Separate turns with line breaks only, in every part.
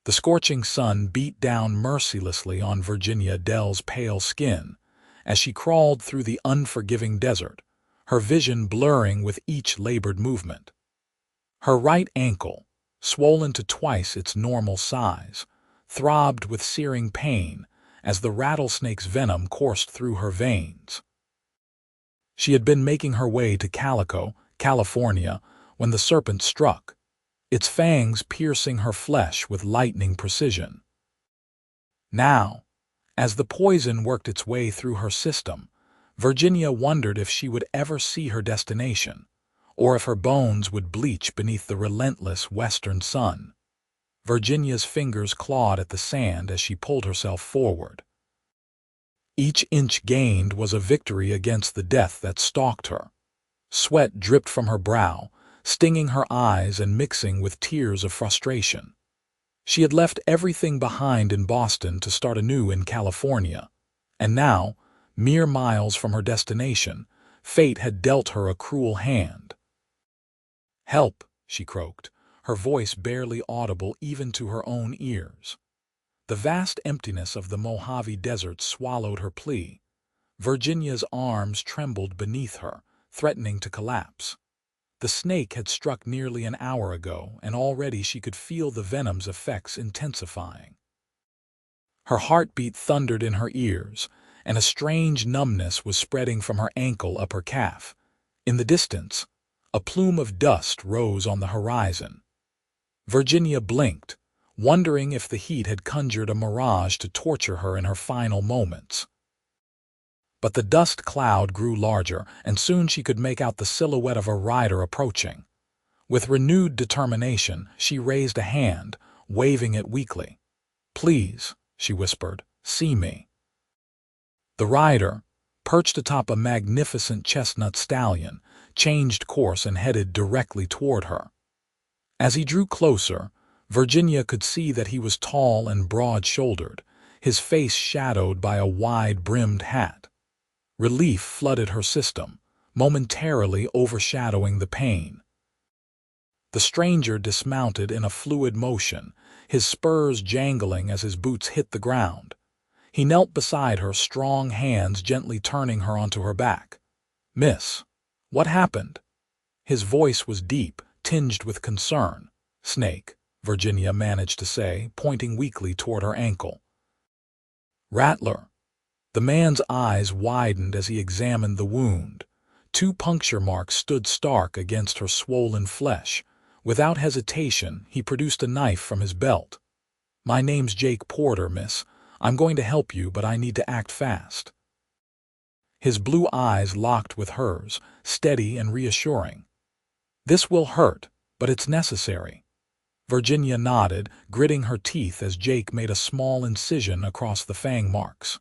The scorching sun beat down mercilessly on Virginia Dell's pale skin as she crawled through the unforgiving desert, her vision blurring with each labored movement. Her right ankle, swollen to twice its normal size, throbbed with searing pain as the rattlesnake's venom coursed through her veins. She had been making her way to Calico, California, when the serpent struck, its fangs piercing her flesh with lightning precision. Now, as the poison worked its way through her system, Virginia wondered if she would ever see her destination, or if her bones would bleach beneath the relentless western sun. Virginia's fingers clawed at the sand as she pulled herself forward. Each inch gained was a victory against the death that stalked her. Sweat dripped from her brow, stinging her eyes and mixing with tears of frustration. She had left everything behind in Boston to start anew in California, and now, mere miles from her destination, fate had dealt her a cruel hand. "Help," she croaked, her voice barely audible even to her own ears. The vast emptiness of the Mojave Desert swallowed her plea. Virginia's arms trembled beneath her, threatening to collapse. The snake had struck nearly an hour ago, and already she could feel the venom's effects intensifying. Her heartbeat thundered in her ears, and a strange numbness was spreading from her ankle up her calf. In the distance, a plume of dust rose on the horizon. Virginia blinked, wondering if the heat had conjured a mirage to torture her in her final moments. But the dust cloud grew larger, and soon she could make out the silhouette of a rider approaching. With renewed determination, she raised a hand, waving it weakly. "Please," she whispered, "see me." The rider, perched atop a magnificent chestnut stallion, changed course and headed directly toward her. As he drew closer, Virginia could see that he was tall and broad-shouldered, his face shadowed by a wide-brimmed hat. Relief flooded her system, momentarily overshadowing the pain. The stranger dismounted in a fluid motion, his spurs jangling as his boots hit the ground. He knelt beside her, strong hands gently turning her onto her back. "Miss, what happened?" His voice was deep, tinged with concern. "Snake," Virginia managed to say, pointing weakly toward her ankle. "Rattler." The man's eyes widened as he examined the wound. 2 puncture marks stood stark against her swollen flesh. Without hesitation, he produced a knife from his belt. "My name's Jake Porter, miss. I'm going to help you, but I need to act fast." His blue eyes locked with hers, steady and reassuring. "This will hurt, but it's necessary." Virginia nodded, gritting her teeth as Jake made a small incision across the fang marks.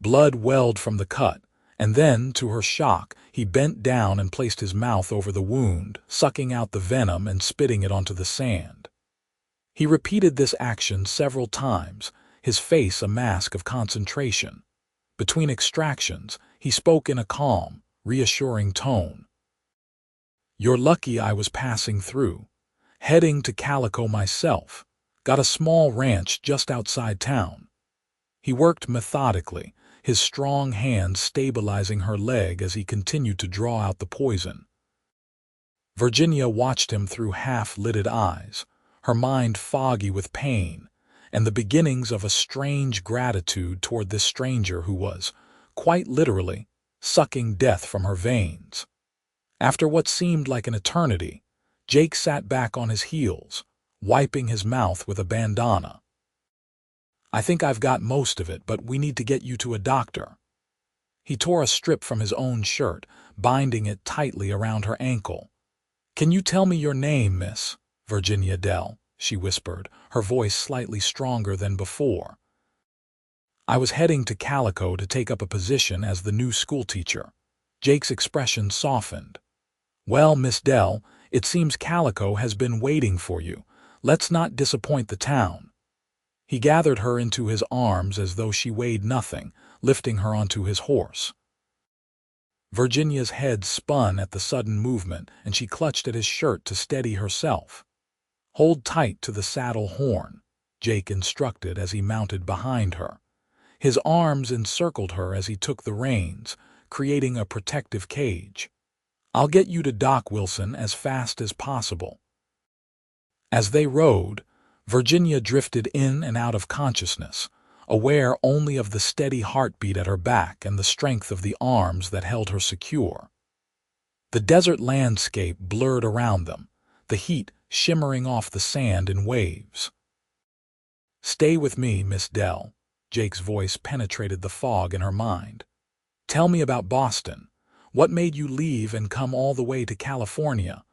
Blood welled from the cut, and then, to her shock, he bent down and placed his mouth over the wound, sucking out the venom and spitting it onto the sand. He repeated this action several times, his face a mask of concentration. Between extractions, he spoke in a calm, reassuring tone. "You're lucky I was passing through. Heading to Calico myself. Got a small ranch just outside town." He worked methodically, his strong hands stabilizing her leg as he continued to draw out the poison. Virginia watched him through half-lidded eyes, her mind foggy with pain, and the beginnings of a strange gratitude toward this stranger who was, quite literally, sucking death from her veins. After what seemed like an eternity, Jake sat back on his heels, wiping his mouth with a bandana. "I think I've got most of it, but we need to get you to a doctor." He tore a strip from his own shirt, binding it tightly around her ankle. "Can you tell me your name, Miss Virginia Dell?" she whispered, her voice slightly stronger than before. "I was heading to Calico to take up a position as the new schoolteacher." Jake's expression softened. "Well, Miss Dell, it seems Calico has been waiting for you. Let's not disappoint the town." He gathered her into his arms as though she weighed nothing, lifting her onto his horse. Virginia's head spun at the sudden movement, and she clutched at his shirt to steady herself. Hold tight to the saddle horn, Jake instructed as he mounted behind her. His arms encircled her as he took the reins, creating a protective cage. I'll get you to Doc, Wilson, as fast as possible. As they rode, Virginia drifted in and out of consciousness, aware only of the steady heartbeat at her back and the strength of the arms that held her secure. The desert landscape blurred around them, the heat shimmering off the sand in waves. "Stay with me, Miss Dell," Jake's voice penetrated the fog in her mind. "Tell me about Boston. What made you leave and come all the way to California?"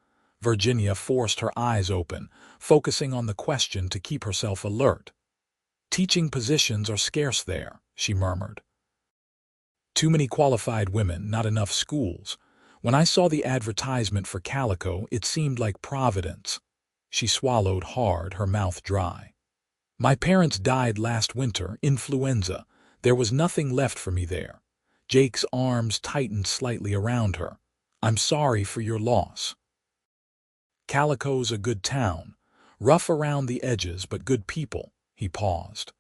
Virginia forced her eyes open, focusing on the question to keep herself alert. "Teaching positions are scarce there," she murmured. "Too many qualified women, not enough schools. When I saw the advertisement for Calico, it seemed like Providence." She swallowed hard, her mouth dry. "My parents died last winter, influenza. There was nothing left for me there." Jake's arms tightened slightly around her. "I'm sorry for your loss." "Calico's a good town. Rough around the edges, but good people." He paused.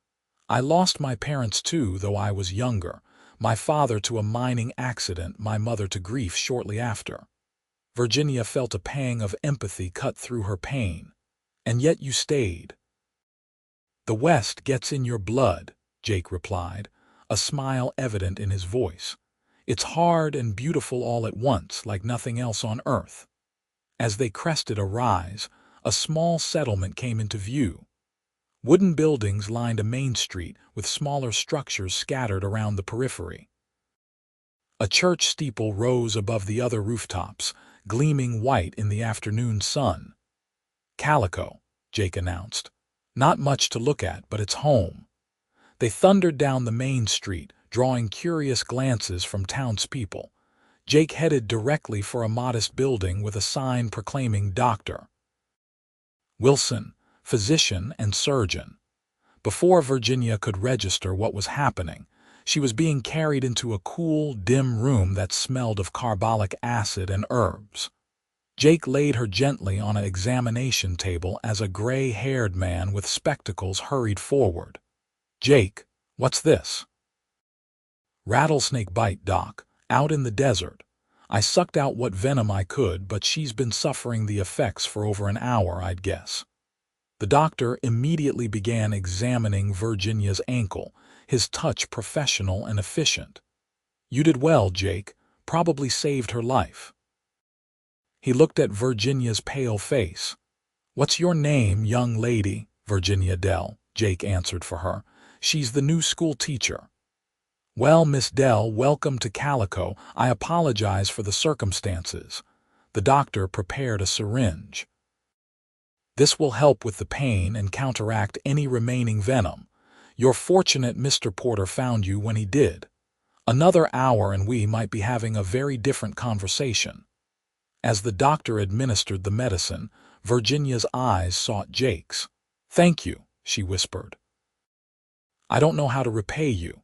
"I lost my parents too, though I was younger. My father to a mining accident, my mother to grief shortly after." Virginia felt a pang of empathy cut through her pain. "And yet you stayed." "The West gets in your blood," Jake replied, a smile evident in his voice. "It's hard and beautiful all at once, like nothing else on earth." As they crested a rise, a small settlement came into view. Wooden buildings lined a main street with smaller structures scattered around the periphery. A church steeple rose above the other rooftops, gleaming white in the afternoon sun. "Calico," Jake announced. "Not much to look at, but it's home." They thundered down the main street, drawing curious glances from townspeople. Jake headed directly for a modest building with a sign proclaiming Dr. Wilson, physician and surgeon. Before Virginia could register what was happening, she was being carried into a cool, dim room that smelled of carbolic acid and herbs. Jake laid her gently on an examination table as a gray-haired man with spectacles hurried forward. "Jake, what's this?" "Rattlesnake bite, Doc, out in the desert. I sucked out what venom I could, but she's been suffering the effects for over an hour, I'd guess." The doctor immediately began examining Virginia's ankle, his touch professional and efficient. "You did well, Jake. Probably saved her life." He looked at Virginia's pale face. "What's your name, young lady?" "Virginia Dell," Jake answered for her. "She's the new school teacher." "Well, Miss Dell, welcome to Calico. I apologize for the circumstances." The doctor prepared a syringe. "This will help with the pain and counteract any remaining venom. You're fortunate Mr. Porter found you when he did. Another hour and we might be having a very different conversation." As the doctor administered the medicine, Virginia's eyes sought Jake's. "Thank you," she whispered. "I don't know how to repay you."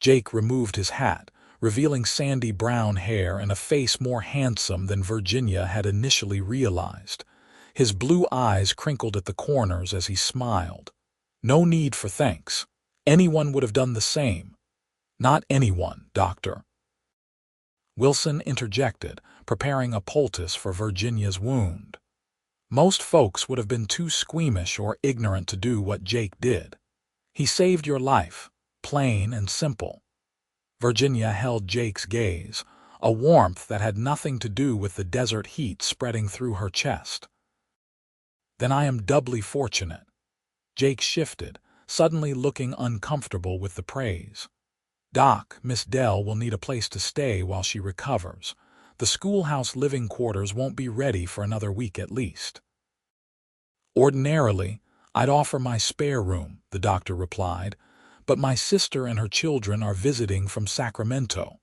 Jake removed his hat, revealing sandy brown hair and a face more handsome than Virginia had initially realized. His blue eyes crinkled at the corners as he smiled. "No need for thanks. Anyone would have done the same." "Not anyone, doctor." Wilson interjected, preparing a poultice for Virginia's wound. "Most folks would have been too squeamish or ignorant to do what Jake did. He saved your life, plain and simple." Virginia held Jake's gaze, a warmth that had nothing to do with the desert heat spreading through her chest. "Then I am doubly fortunate." Jake shifted, suddenly looking uncomfortable with the praise. "Doc, Miss Dell will need a place to stay while she recovers. The schoolhouse living quarters won't be ready for another week at least." "Ordinarily, I'd offer my spare room," the doctor replied, "but my sister and her children are visiting from Sacramento."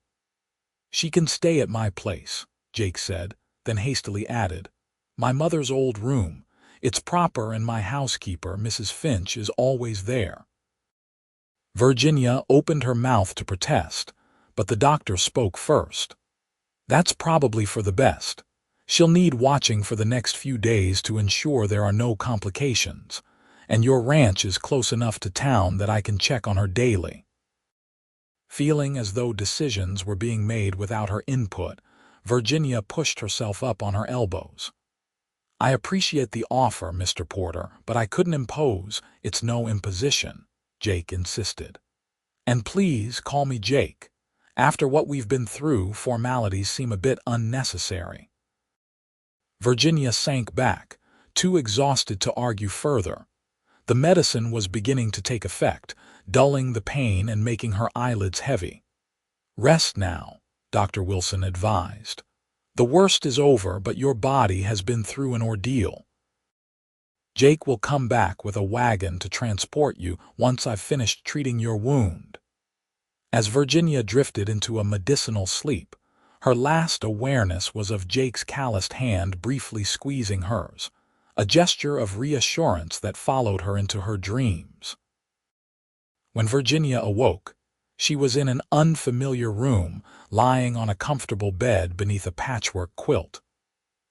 "She can stay at my place," Jake said, then hastily added, "My mother's old room. It's proper and my housekeeper, Mrs. Finch, is always there." Virginia opened her mouth to protest, but the doctor spoke first. "That's probably for the best. She'll need watching for the next few days to ensure there are no complications, and your ranch is close enough to town that I can check on her daily." Feeling as though decisions were being made without her input, Virginia pushed herself up on her elbows. "I appreciate the offer, Mr. Porter, but I couldn't impose. It's no imposition," Jake insisted. "And please call me Jake. After what we've been through, formalities seem a bit unnecessary." Virginia sank back, too exhausted to argue further. The medicine was beginning to take effect, dulling the pain and making her eyelids heavy. "Rest now," Dr. Wilson advised. "The worst is over, but your body has been through an ordeal. Jake will come back with a wagon to transport you once I've finished treating your wound." As Virginia drifted into a medicinal sleep, her last awareness was of Jake's calloused hand briefly squeezing hers, a gesture of reassurance that followed her into her dreams. When Virginia awoke, she was in an unfamiliar room, lying on a comfortable bed beneath a patchwork quilt.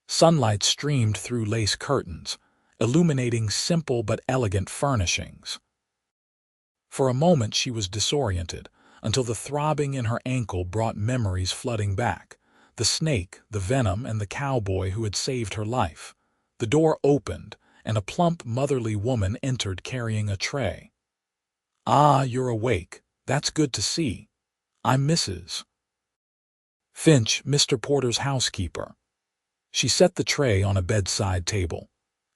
Sunlight streamed through lace curtains, illuminating simple but elegant furnishings. For a moment she was disoriented, until the throbbing in her ankle brought memories flooding back. The snake, the venom, and the cowboy who had saved her life. The door opened, and a plump, motherly woman entered carrying a tray. "Ah, you're awake. That's good to see. I'm Mrs. Finch, Mr. Porter's housekeeper." She set the tray on a bedside table.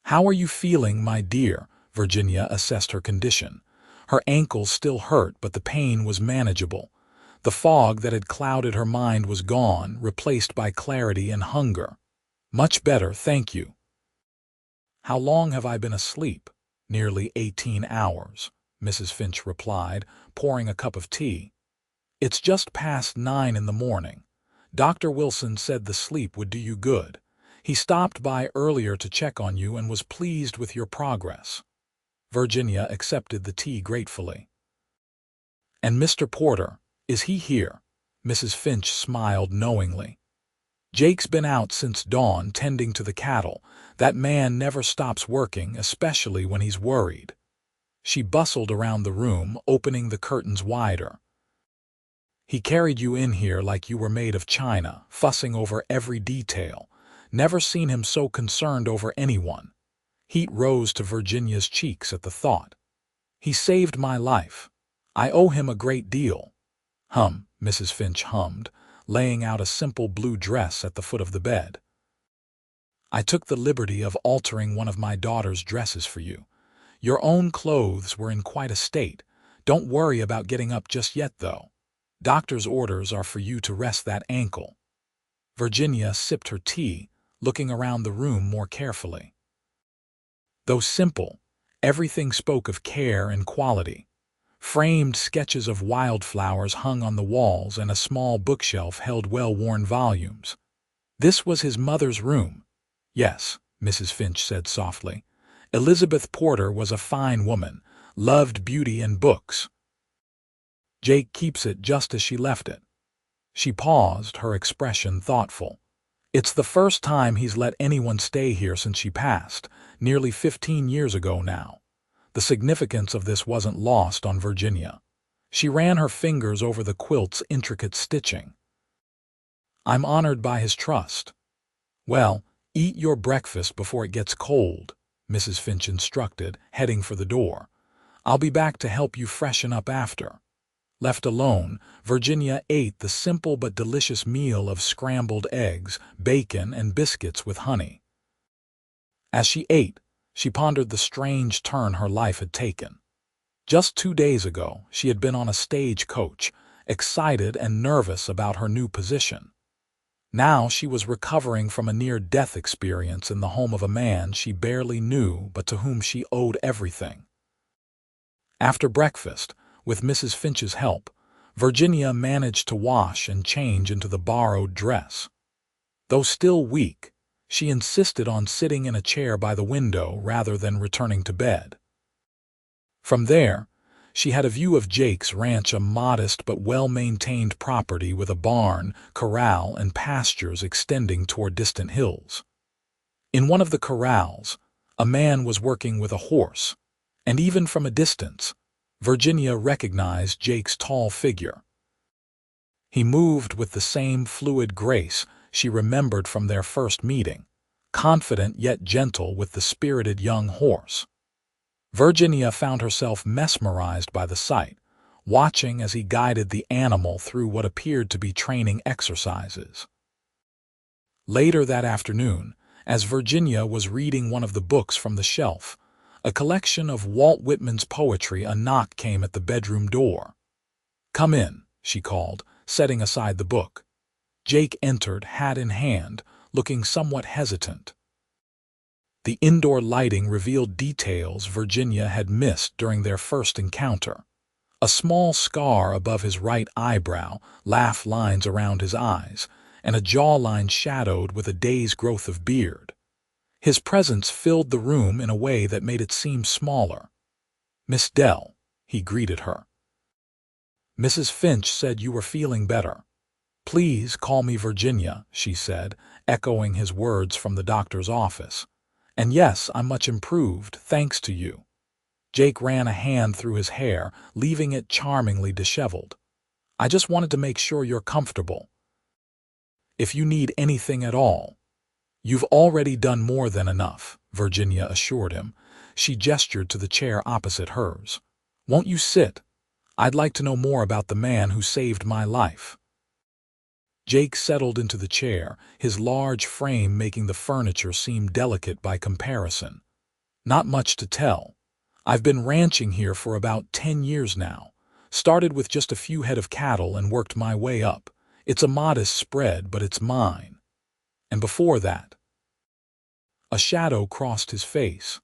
"How are you feeling, my dear?" Virginia assessed her condition. Her ankles still hurt, but the pain was manageable. The fog that had clouded her mind was gone, replaced by clarity and hunger. "Much better, thank you." "How long have I been asleep?" "Nearly 18 hours, Mrs. Finch replied, pouring a cup of tea. "It's just past 9 in the morning. Dr. Wilson said the sleep would do you good. He stopped by earlier to check on you and was pleased with your progress." Virginia accepted the tea gratefully. "And Mr. Porter, is he here?" Mrs. Finch smiled knowingly. "Jake's been out since dawn tending to the cattle. That man never stops working, especially when he's worried." She bustled around the room, opening the curtains wider. "He carried you in here like you were made of china, fussing over every detail. Never seen him so concerned over anyone." Heat rose to Virginia's cheeks at the thought. "He saved my life. I owe him a great deal." Mrs. Finch hummed, laying out a simple blue dress at the foot of the bed. "I took the liberty of altering one of my daughter's dresses for you. Your own clothes were in quite a state. Don't worry about getting up just yet, though. Doctor's orders are for you to rest that ankle." Virginia sipped her tea, looking around the room more carefully. Though simple, everything spoke of care and quality. Framed sketches of wildflowers hung on the walls, and a small bookshelf held well-worn volumes. "This was his mother's room." "Yes," Mrs. Finch said softly. "Elizabeth Porter was a fine woman, loved beauty and books. Jake keeps it just as she left it." She paused, her expression thoughtful. "It's the first time he's let anyone stay here since she passed, nearly 15 years ago now." The significance of this wasn't lost on Virginia. She ran her fingers over the quilt's intricate stitching. "I'm honored by his trust." "Well, eat your breakfast before it gets cold," Mrs. Finch instructed, heading for the door. "I'll be back to help you freshen up after." Left alone, Virginia ate the simple but delicious meal of scrambled eggs, bacon, and biscuits with honey. As she ate, she pondered the strange turn her life had taken. Just 2 days ago, she had been on a stagecoach, excited and nervous about her new position. Now she was recovering from a near-death experience in the home of a man she barely knew but to whom she owed everything. After breakfast, with Mrs. Finch's help, Virginia managed to wash and change into the borrowed dress. Though still weak, she insisted on sitting in a chair by the window rather than returning to bed. From there, She had a view of Jake's ranch, a modest but well-maintained property with a barn, corral, and pastures extending toward distant hills. In one of the corrals, a man was working with a horse, and even from a distance, Virginia recognized Jake's tall figure. He moved with the same fluid grace she remembered from their first meeting, confident yet gentle with the spirited young horse. Virginia found herself mesmerized by the sight, watching as he guided the animal through what appeared to be training exercises. Later that afternoon, as Virginia was reading one of the books from the shelf, a collection of Walt Whitman's poetry, a knock came at the bedroom door. "Come in," she called, setting aside the book. Jake entered, hat in hand, looking somewhat hesitant. The indoor lighting revealed details Virginia had missed during their first encounter. A small scar above his right eyebrow, laugh lines around his eyes, and a jawline shadowed with a day's growth of beard. His presence filled the room in a way that made it seem smaller. "Miss Dell," he greeted her. "Mrs. Finch said you were feeling better." "Please call me Virginia," she said, echoing his words from the doctor's office. "And yes, I'm much improved, thanks to you." Jake ran a hand through his hair, leaving it charmingly disheveled. "I just wanted to make sure you're comfortable. If you need anything at all." "You've already done more than enough," Virginia assured him. She gestured to the chair opposite hers. "Won't you sit? I'd like to know more about the man who saved my life." Jake settled into the chair, his large frame making the furniture seem delicate by comparison. "Not much to tell. I've been ranching here for about 10 years now. Started with just a few head of cattle and worked my way up. It's a modest spread, but it's mine. And before that..." A shadow crossed his face.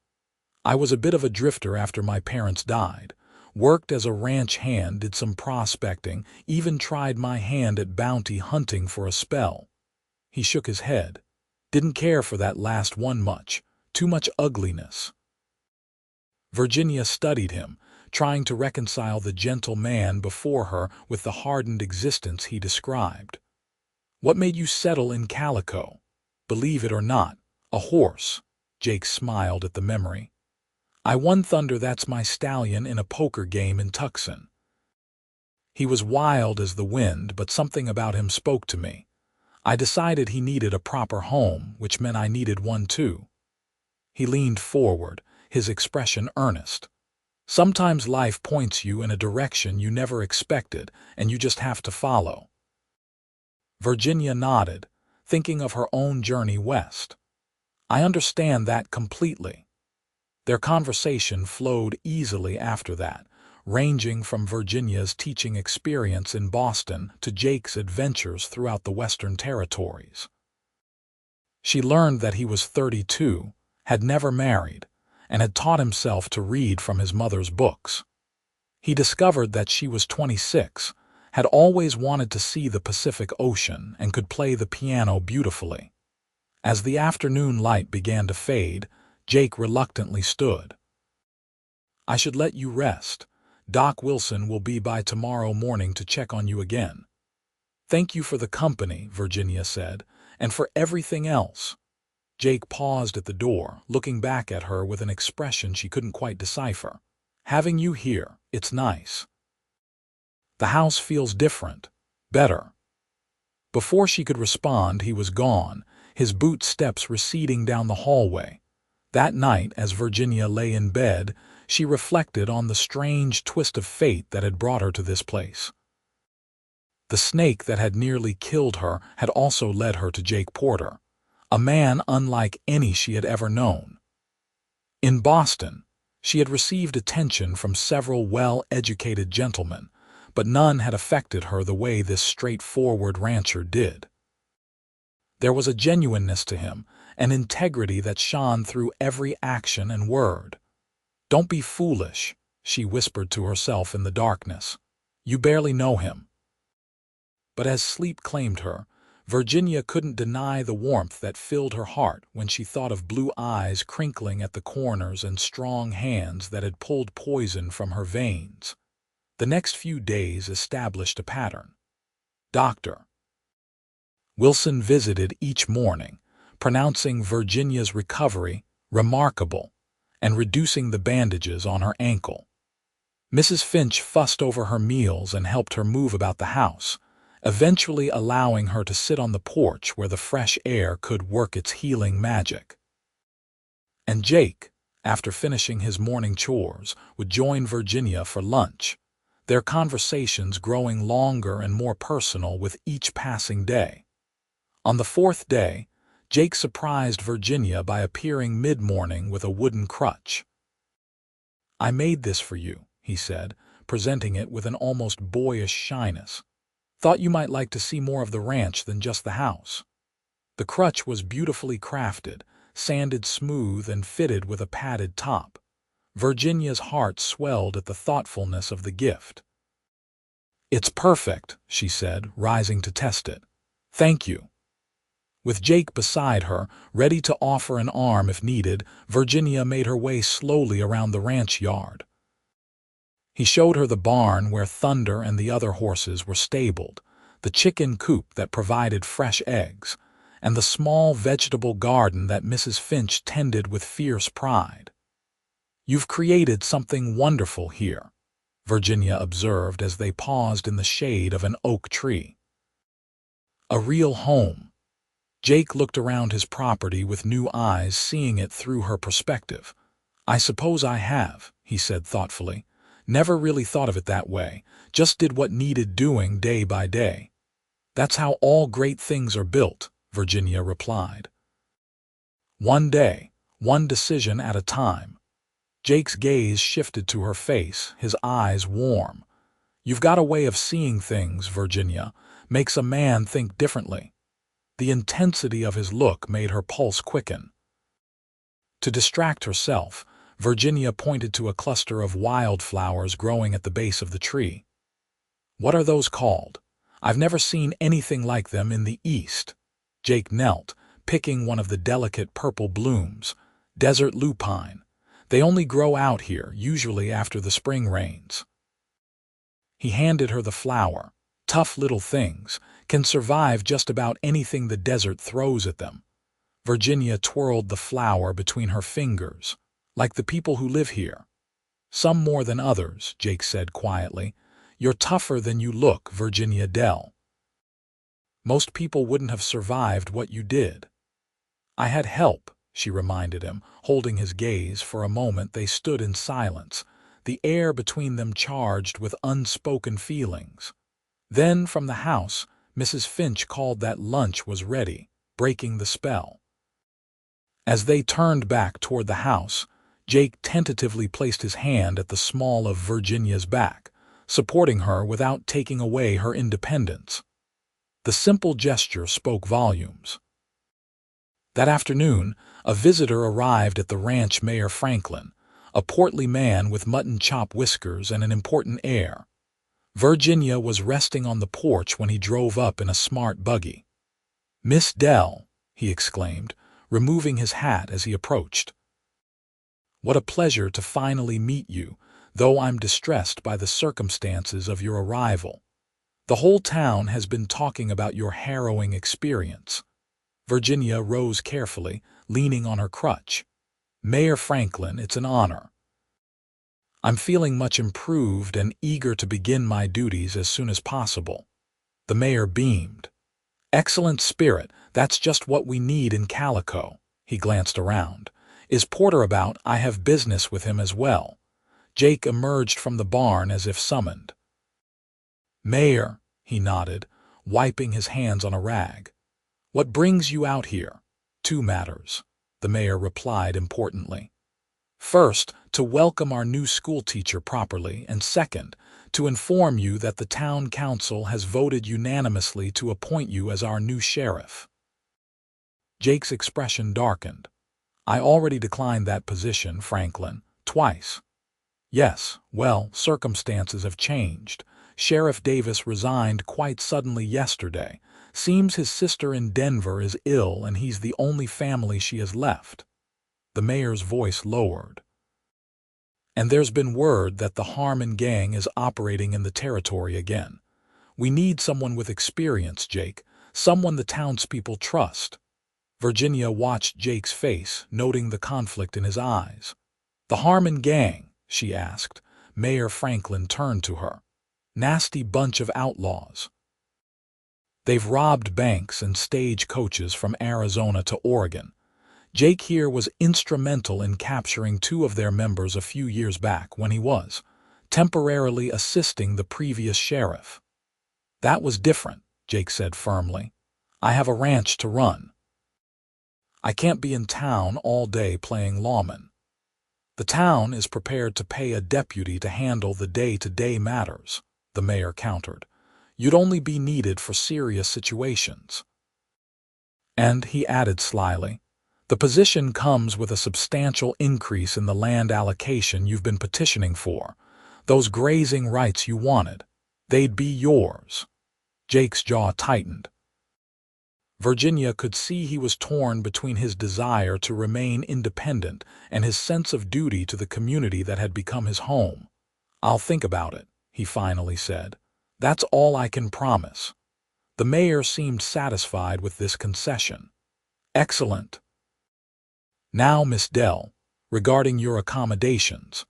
"I was a bit of a drifter after my parents died. Worked as a ranch hand, did some prospecting, even tried my hand at bounty hunting for a spell." He shook his head. "Didn't care for that last one much. Too much ugliness." Virginia studied him, trying to reconcile the gentle man before her with the hardened existence he described. "What made you settle in Calico? Believe it or not, a horse." Jake smiled at the memory. "I won Thunder, that's my stallion, in a poker game in Tucson. He was wild as the wind, but something about him spoke to me. I decided he needed a proper home, which meant I needed one too." He leaned forward, his expression earnest. "Sometimes life points you in a direction you never expected, and you just have to follow." Virginia nodded, thinking of her own journey west. "I understand that completely." Their conversation flowed easily after that, ranging from Virginia's teaching experience in Boston to Jake's adventures throughout the Western Territories. She learned that he was 32, had never married, and had taught himself to read from his mother's books. He discovered that she was 26, had always wanted to see the Pacific Ocean, and could play the piano beautifully. As the afternoon light began to fade, Jake reluctantly stood. "I should let you rest. Doc Wilson will be by tomorrow morning to check on you again." "Thank you for the company," Virginia said, "and for everything else." Jake paused at the door, looking back at her with an expression she couldn't quite decipher. "Having you here, it's nice. The house feels different. Better." Before she could respond, he was gone, his boot steps receding down the hallway. That night, as Virginia lay in bed, she reflected on the strange twist of fate that had brought her to this place. The snake that had nearly killed her had also led her to Jake Porter, a man unlike any she had ever known. In Boston, she had received attention from several well-educated gentlemen, but none had affected her the way this straightforward rancher did. There was a genuineness to him, an integrity that shone through every action and word. "Don't be foolish," she whispered to herself in the darkness. "You barely know him." But as sleep claimed her, Virginia couldn't deny the warmth that filled her heart when she thought of blue eyes crinkling at the corners and strong hands that had pulled poison from her veins. The next few days established a pattern. Dr. Wilson visited each morning, pronouncing Virginia's recovery remarkable and reducing the bandages on her ankle. Mrs. Finch fussed over her meals and helped her move about the house, eventually allowing her to sit on the porch where the fresh air could work its healing magic. And Jake, after finishing his morning chores, would join Virginia for lunch, their conversations growing longer and more personal with each passing day. On the fourth day, Jake surprised Virginia by appearing mid-morning with a wooden crutch. "I made this for you," he said, presenting it with an almost boyish shyness. "Thought you might like to see more of the ranch than just the house." The crutch was beautifully crafted, sanded smooth and fitted with a padded top. Virginia's heart swelled at the thoughtfulness of the gift. "It's perfect," she said, rising to test it. "Thank you." With Jake beside her, ready to offer an arm if needed, Virginia made her way slowly around the ranch yard. He showed her the barn where Thunder and the other horses were stabled, the chicken coop that provided fresh eggs, and the small vegetable garden that Mrs. Finch tended with fierce pride. "You've created something wonderful here," Virginia observed as they paused in the shade of an oak tree. "A real home." Jake looked around his property with new eyes, seeing it through her perspective. "I suppose I have," he said thoughtfully. "Never really thought of it that way, just did what needed doing day by day." "That's how all great things are built," Virginia replied. "One day, one decision at a time." Jake's gaze shifted to her face, his eyes warm. "You've got a way of seeing things, Virginia. Makes a man think differently." The intensity of his look made her pulse quicken. To distract herself, Virginia pointed to a cluster of wildflowers growing at the base of the tree. "What are those called? I've never seen anything like them in the East." Jake knelt, picking one of the delicate purple blooms. "Desert lupine. They only grow out here, usually after the spring rains." He handed her the flower. "Tough little things, can survive just about anything the desert throws at them." Virginia twirled the flower between her fingers. "Like the people who live here." "Some more than others," Jake said quietly. "You're tougher than you look, Virginia Dell. Most people wouldn't have survived what you did." "I had help," she reminded him, holding his gaze. For a moment they stood in silence, the air between them charged with unspoken feelings. Then, from the house, Mrs. Finch called that lunch was ready, breaking the spell. As they turned back toward the house, Jake tentatively placed his hand at the small of Virginia's back, supporting her without taking away her independence. The simple gesture spoke volumes. That afternoon, a visitor arrived at the ranch. Mayor Franklin, a portly man with mutton chop whiskers and an important air. Virginia was resting on the porch when he drove up in a smart buggy. "Miss Dell," he exclaimed, removing his hat as he approached. "What a pleasure to finally meet you, though I'm distressed by the circumstances of your arrival. The whole town has been talking about your harrowing experience." Virginia rose carefully, leaning on her crutch. "Mayor Franklin, it's an honor. I'm feeling much improved and eager to begin my duties as soon as possible." The mayor beamed. "Excellent spirit, that's just what we need in Calico." He glanced around. "Is Porter about? I have business with him as well." Jake emerged from the barn as if summoned. "Mayor," he nodded, wiping his hands on a rag. "What brings you out here?" "Two matters," the mayor replied importantly. "First, to welcome our new schoolteacher properly, and second, to inform you that the town council has voted unanimously to appoint you as our new sheriff." Jake's expression darkened. "I already declined that position, Franklin, twice." "Yes, well, circumstances have changed. Sheriff Davis resigned quite suddenly yesterday. Seems his sister in Denver is ill and he's the only family she has left." The mayor's voice lowered. And there's been word that the Harmon gang is operating in the territory again. We need someone with experience, Jake, someone the townspeople trust. Virginia watched Jake's face, noting the conflict in his eyes. The Harmon gang, she asked. Mayor Franklin turned to her. Nasty bunch of outlaws. They've robbed banks and stage coaches from Arizona to Oregon. Jake here was instrumental in capturing 2 of their members a few years back when he was temporarily assisting the previous sheriff. That was different, Jake said firmly. I have a ranch to run. I can't be in town all day playing lawman. The town is prepared to pay a deputy to handle the day-to-day matters, the mayor countered. You'd only be needed for serious situations. And, he added slyly, the position comes with a substantial increase in the land allocation you've been petitioning for. Those grazing rights you wanted. They'd be yours. Jake's jaw tightened. Virginia could see he was torn between his desire to remain independent and his sense of duty to the community that had become his home. I'll think about it, he finally said. That's all I can promise. The mayor seemed satisfied with this concession. Excellent. Now, Miss Dell, regarding your accommodations.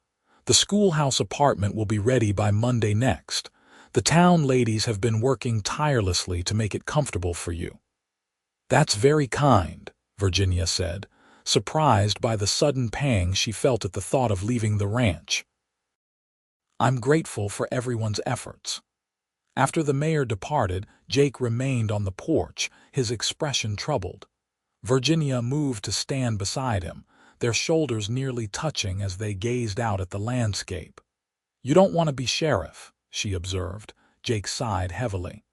The schoolhouse apartment will be ready by Monday next. The town ladies have been working tirelessly to make it comfortable for you. That's very kind, Virginia said, surprised by the sudden pang she felt at the thought of leaving the ranch. I'm grateful for everyone's efforts. After the mayor departed, Jake remained on the porch, his expression troubled. Virginia moved to stand beside him, their shoulders nearly touching as they gazed out at the landscape. You don't want to be sheriff, she observed. Jake sighed heavily.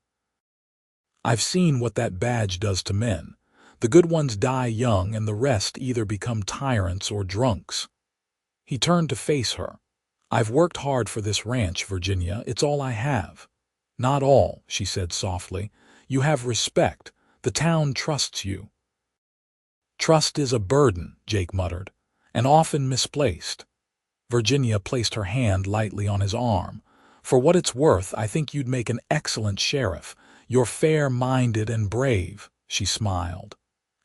I've seen what that badge does to men. The good ones die young and the rest either become tyrants or drunks. He turned to face her. I've worked hard for this ranch, Virginia. It's all I have. Not all, she said softly. You have respect. The town trusts you. Trust is a burden, Jake muttered, and often misplaced. Virginia placed her hand lightly on his arm. For what it's worth, I think you'd make an excellent sheriff. You're fair-minded and brave, she smiled.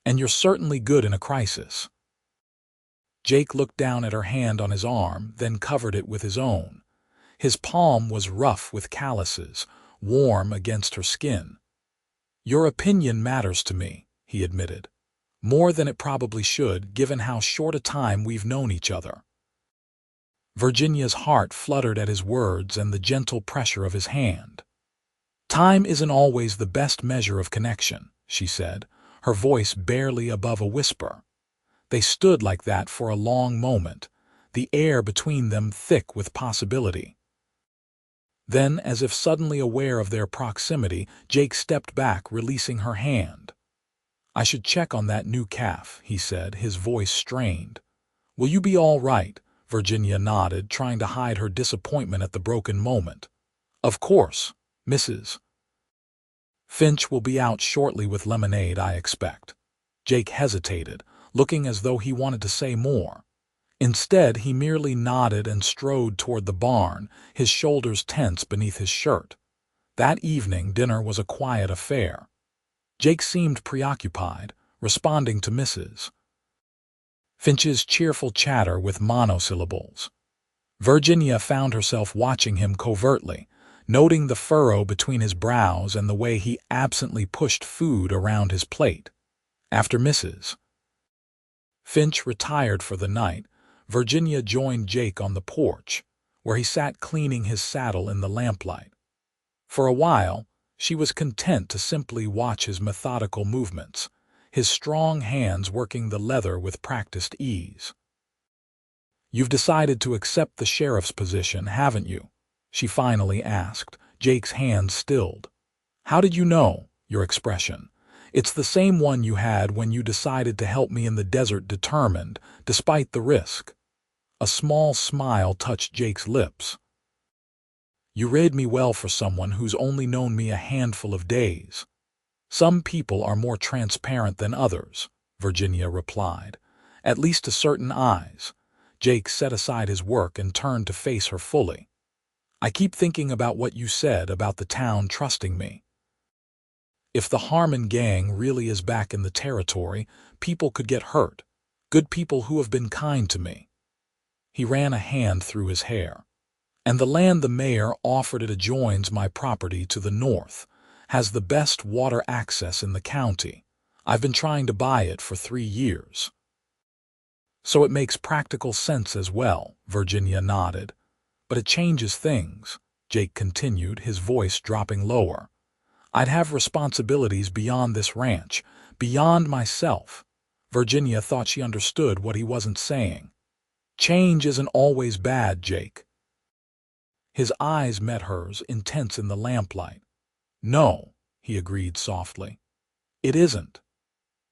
And you're certainly good in a crisis. Jake looked down at her hand on his arm, then covered it with his own. His palm was rough with calluses, warm against her skin. Your opinion matters to me, he admitted. More than it probably should, given how short a time we've known each other. Virginia's heart fluttered at his words and the gentle pressure of his hand. Time isn't always the best measure of connection, she said, her voice barely above a whisper. They stood like that for a long moment, the air between them thick with possibility. Then, as if suddenly aware of their proximity, Jake stepped back, releasing her hand. I should check on that new calf, he said, his voice strained. Will you be all right? Virginia nodded, trying to hide her disappointment at the broken moment. Of course, Mrs. Finch will be out shortly with lemonade, I expect. Jake hesitated, looking as though he wanted to say more. Instead, he merely nodded and strode toward the barn, his shoulders tense beneath his shirt. That evening, dinner was a quiet affair. Jake seemed preoccupied, responding to Mrs. Finch's cheerful chatter with monosyllables. Virginia found herself watching him covertly, noting the furrow between his brows and the way he absently pushed food around his plate. After Mrs. Finch retired for the night, Virginia joined Jake on the porch, where he sat cleaning his saddle in the lamplight. For a while, she was content to simply watch his methodical movements, his strong hands working the leather with practiced ease. You've decided to accept the sheriff's position, haven't you? She finally asked, Jake's hands stilled. How did you know? Your expression. It's the same one you had when you decided to help me in the desert, determined, despite the risk. A small smile touched Jake's lips. You read me well for someone who's only known me a handful of days. Some people are more transparent than others, Virginia replied, at least to certain eyes. Jake set aside his work and turned to face her fully. "I keep thinking about what you said about the town trusting me. If the Harmon gang really is back in the territory, people could get hurt. Good people who have been kind to me." He ran a hand through his hair. "And the land the mayor offered it adjoins my property to the north, has the best water access in the county. I've been trying to buy it for 3 years. So it makes practical sense as well," Virginia nodded. "But it changes things," Jake continued, his voice dropping lower. "I'd have responsibilities beyond this ranch, beyond myself." Virginia thought she understood what he wasn't saying. "Change isn't always bad, Jake." His eyes met hers, intense in the lamplight. "No," he agreed softly. "It isn't."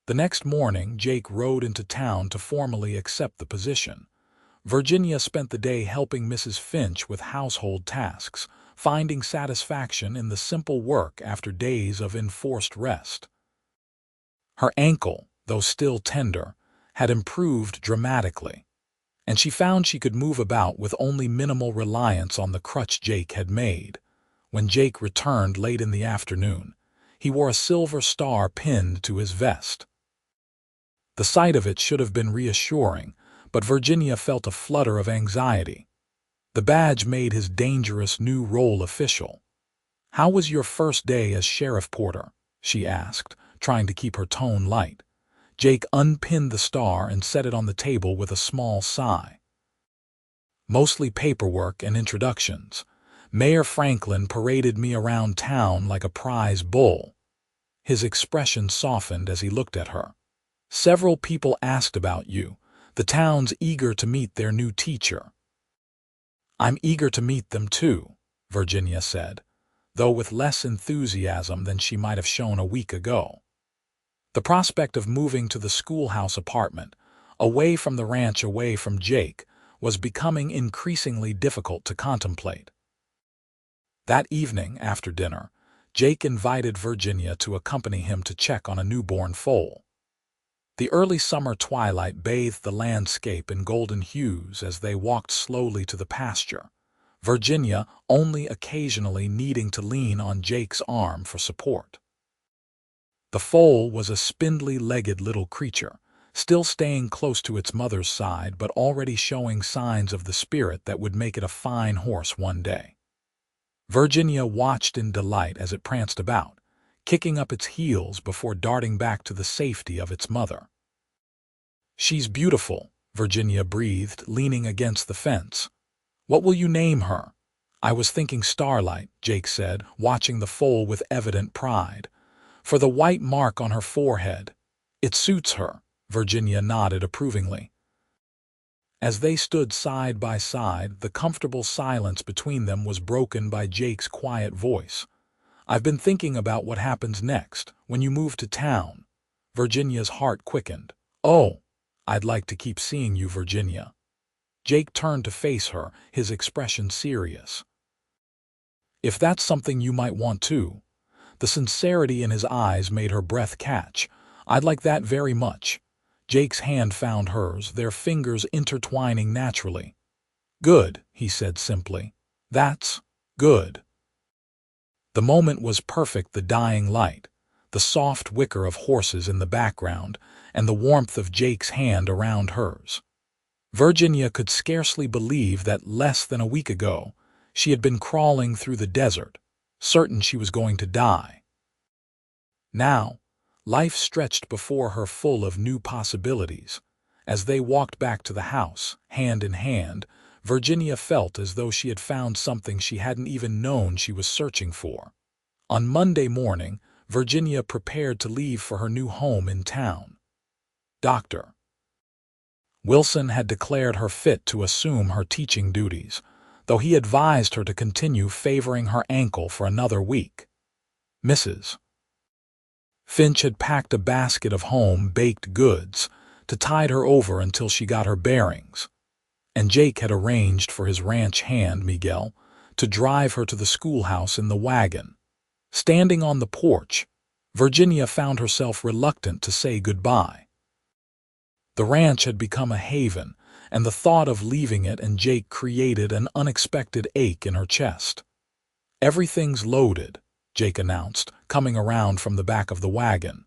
The next morning, Jake rode into town to formally accept the position. Virginia spent the day helping Mrs. Finch with household tasks, finding satisfaction in the simple work after days of enforced rest. Her ankle, though still tender, had improved dramatically, and she found she could move about with only minimal reliance on the crutch Jake had made. When Jake returned late in the afternoon, he wore a silver star pinned to his vest. The sight of it should have been reassuring, but Virginia felt a flutter of anxiety. The badge made his dangerous new role official. "How was your first day as sheriff porter?" she asked, trying to keep her tone light. Jake unpinned the star and set it on the table with a small sigh. "Mostly paperwork and introductions. Mayor Franklin paraded me around town like a prize bull." His expression softened as he looked at her. "Several people asked about you. The town's eager to meet their new teacher." "I'm eager to meet them too," Virginia said, though with less enthusiasm than she might have shown a week ago. The prospect of moving to the schoolhouse apartment, away from the ranch, away from Jake, was becoming increasingly difficult to contemplate. That evening, after dinner, Jake invited Virginia to accompany him to check on a newborn foal. The early summer twilight bathed the landscape in golden hues as they walked slowly to the pasture, Virginia only occasionally needing to lean on Jake's arm for support. The foal was a spindly-legged little creature, still staying close to its mother's side but already showing signs of the spirit that would make it a fine horse one day. Virginia watched in delight as it pranced about, kicking up its heels before darting back to the safety of its mother. "She's beautiful," Virginia breathed, leaning against the fence. "What will you name her?" "I was thinking Starlight," Jake said, watching the foal with evident pride. "For the white mark on her forehead. It suits her," Virginia nodded approvingly. As they stood side by side, the comfortable silence between them was broken by Jake's quiet voice. "I've been thinking about what happens next, when you move to town." Virginia's heart quickened. "Oh, I'd like to keep seeing you, Virginia." Jake turned to face her, his expression serious. "If that's something you might want too." The sincerity in his eyes made her breath catch. "I'd like that very much." Jake's hand found hers, their fingers intertwining naturally. "Good," he said simply. "That's good." The moment was perfect, the dying light, the soft whicker of horses in the background, and the warmth of Jake's hand around hers. Virginia could scarcely believe that less than a week ago she had been crawling through the desert, certain she was going to die. Now, life stretched before her full of new possibilities. As they walked back to the house, hand in hand, Virginia felt as though she had found something she hadn't even known she was searching for. On Monday morning, Virginia prepared to leave for her new home in town. Dr. Wilson had declared her fit to assume her teaching duties, though he advised her to continue favoring her ankle for another week. Mrs. Finch had packed a basket of home-baked goods to tide her over until she got her bearings, and Jake had arranged for his ranch hand, Miguel, to drive her to the schoolhouse in the wagon. Standing on the porch, Virginia found herself reluctant to say goodbye. The ranch had become a haven, and the thought of leaving it and Jake created an unexpected ache in her chest. "Everything's loaded," Jake announced, coming around from the back of the wagon.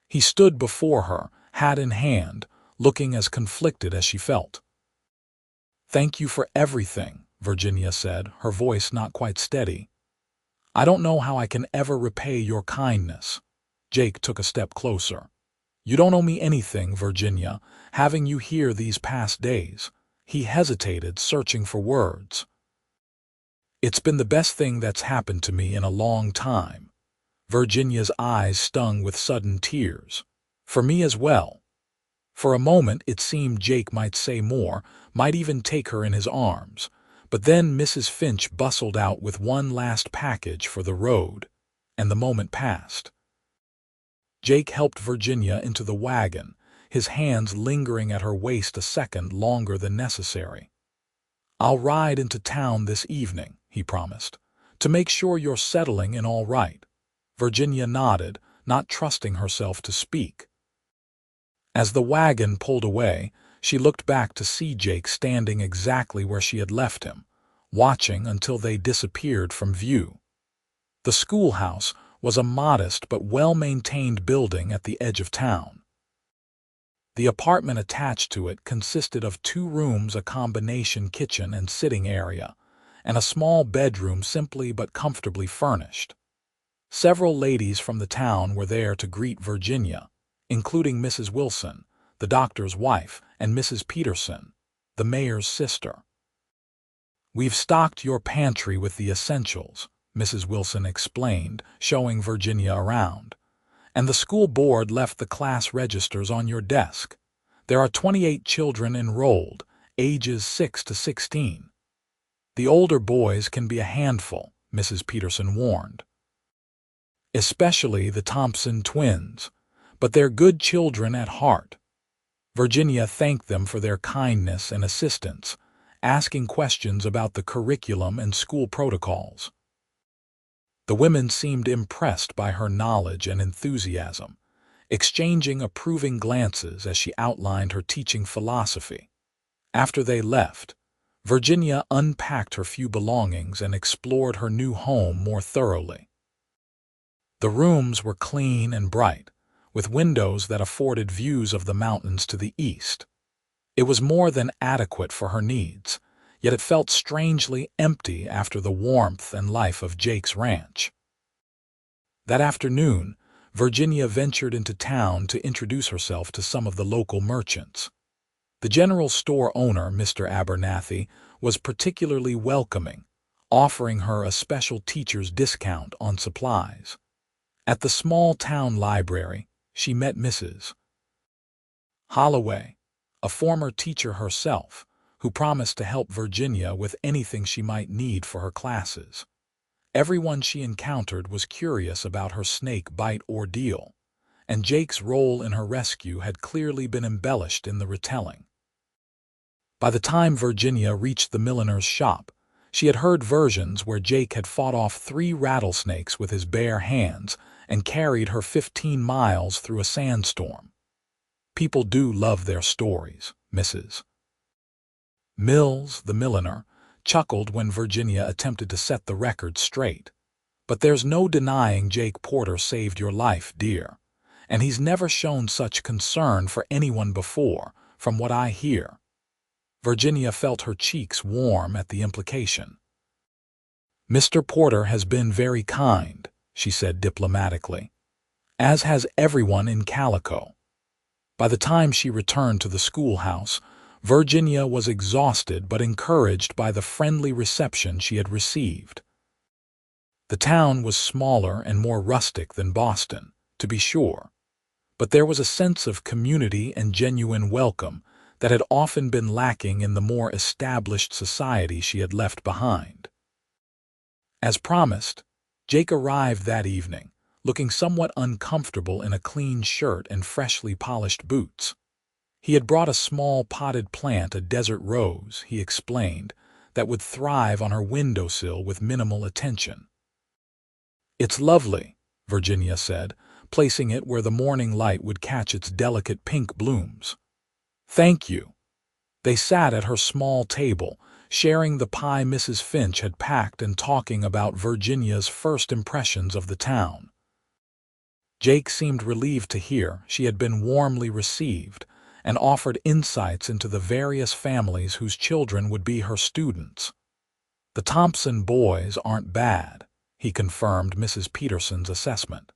He stood before her, hat in hand, looking as conflicted as she felt. "Thank you for everything," Virginia said, her voice not quite steady. "I don't know how I can ever repay your kindness." Jake took a step closer. "You don't owe me anything, Virginia, having you here these past days." He hesitated, searching for words. "It's been the best thing that's happened to me in a long time." Virginia's eyes stung with sudden tears. "For me as well." For a moment it seemed Jake might say more, might even take her in his arms. But then Mrs. Finch bustled out with one last package for the road, and the moment passed. Jake helped Virginia into the wagon, his hands lingering at her waist a second longer than necessary. "I'll ride into town this evening," he promised, "to make sure you're settling in all right." Virginia nodded, not trusting herself to speak. As the wagon pulled away, she looked back to see Jake standing exactly where she had left him, watching until they disappeared from view. The schoolhouse was a modest but well-maintained building at the edge of town. The apartment attached to it consisted of 2 rooms, a combination kitchen and sitting area, and a small bedroom simply but comfortably furnished. Several ladies from the town were there to greet Virginia, including Mrs. Wilson, the doctor's wife, and Mrs. Peterson, the mayor's sister. "We've stocked your pantry with the essentials," Mrs. Wilson explained, showing Virginia around. "And the school board left the class registers on your desk. There are 28 children enrolled, ages 6 to 16. The older boys can be a handful," Mrs. Peterson warned. "Especially the Thompson twins, but they're good children at heart." Virginia thanked them for their kindness and assistance, asking questions about the curriculum and school protocols. The women seemed impressed by her knowledge and enthusiasm, exchanging approving glances as she outlined her teaching philosophy. After they left, Virginia unpacked her few belongings and explored her new home more thoroughly. The rooms were clean and bright, with windows that afforded views of the mountains to the east. It was more than adequate for her needs, yet it felt strangely empty after the warmth and life of Jake's ranch. That afternoon, Virginia ventured into town to introduce herself to some of the local merchants. The general store owner, Mr. Abernathy, was particularly welcoming, offering her a special teacher's discount on supplies. At the small town library, she met Mrs. Holloway, a former teacher herself, who promised to help Virginia with anything she might need for her classes. Everyone she encountered was curious about her snake-bite ordeal, and Jake's role in her rescue had clearly been embellished in the retelling. By the time Virginia reached the milliner's shop, she had heard versions where Jake had fought off 3 rattlesnakes with his bare hands and carried her 15 miles through a sandstorm. People do love their stories, Mrs. Mills, the milliner, chuckled when Virginia attempted to set the record straight. "But there's no denying Jake Porter saved your life, dear. And he's never shown such concern for anyone before, from what I hear." Virginia felt her cheeks warm at the implication. "Mr. Porter has been very kind," she said diplomatically, "as has everyone in Calico." By the time she returned to the schoolhouse, Virginia was exhausted but encouraged by the friendly reception she had received. The town was smaller and more rustic than Boston, to be sure, but there was a sense of community and genuine welcome that had often been lacking in the more established society she had left behind. As promised, Jake arrived that evening, looking somewhat uncomfortable in a clean shirt and freshly polished boots. He had brought a small potted plant, a desert rose, he explained, that would thrive on her windowsill with minimal attention. "It's lovely," Virginia said, placing it where the morning light would catch its delicate pink blooms. "Thank you." They sat at her small table, sharing the pie Mrs. Finch had packed and talking about Virginia's first impressions of the town. Jake seemed relieved to hear she had been warmly received and offered insights into the various families whose children would be her students. "The Thompson boys aren't bad," he confirmed Mrs. Peterson's assessment.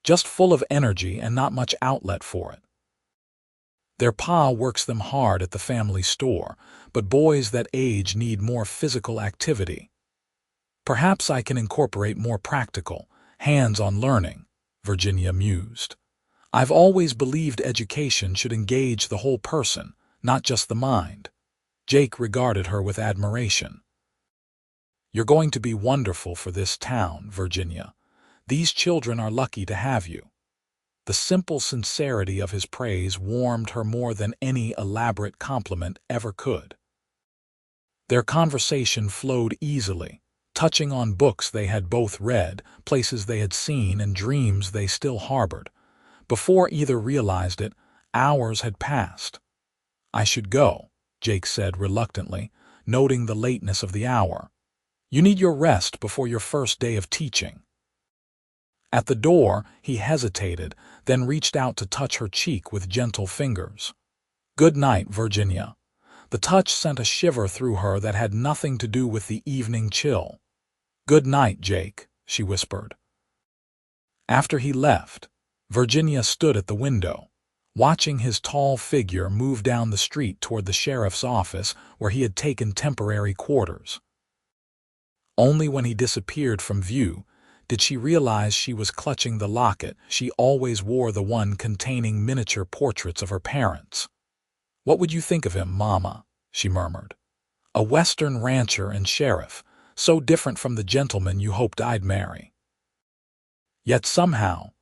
"Just full of energy and not much outlet for it. Their pa works them hard at the family store, but boys that age need more physical activity. Perhaps I can incorporate more practical, hands-on learning," Virginia mused. "I've always believed education should engage the whole person, not just the mind." Jake regarded her with admiration. "You're going to be wonderful for this town, Virginia. These children are lucky to have you." The simple sincerity of his praise warmed her more than any elaborate compliment ever could. Their conversation flowed easily, touching on books they had both read, places they had seen, and dreams they still harbored. Before either realized it, hours had passed. "I should go," Jake said reluctantly, noting the lateness of the hour. "You need your rest before your first day of teaching." At the door, he hesitated, then reached out to touch her cheek with gentle fingers. "Good night, Virginia." The touch sent a shiver through her that had nothing to do with the evening chill. "Good night, Jake," she whispered. After he left, Virginia stood at the window, watching his tall figure move down the street toward the sheriff's office where he had taken temporary quarters. Only when he disappeared from view did she realize she was clutching the locket she always wore, the one containing miniature portraits of her parents. "What would you think of him, Mama?" she murmured. "A Western rancher and sheriff, so different from the gentleman you hoped I'd marry." Yet somehow,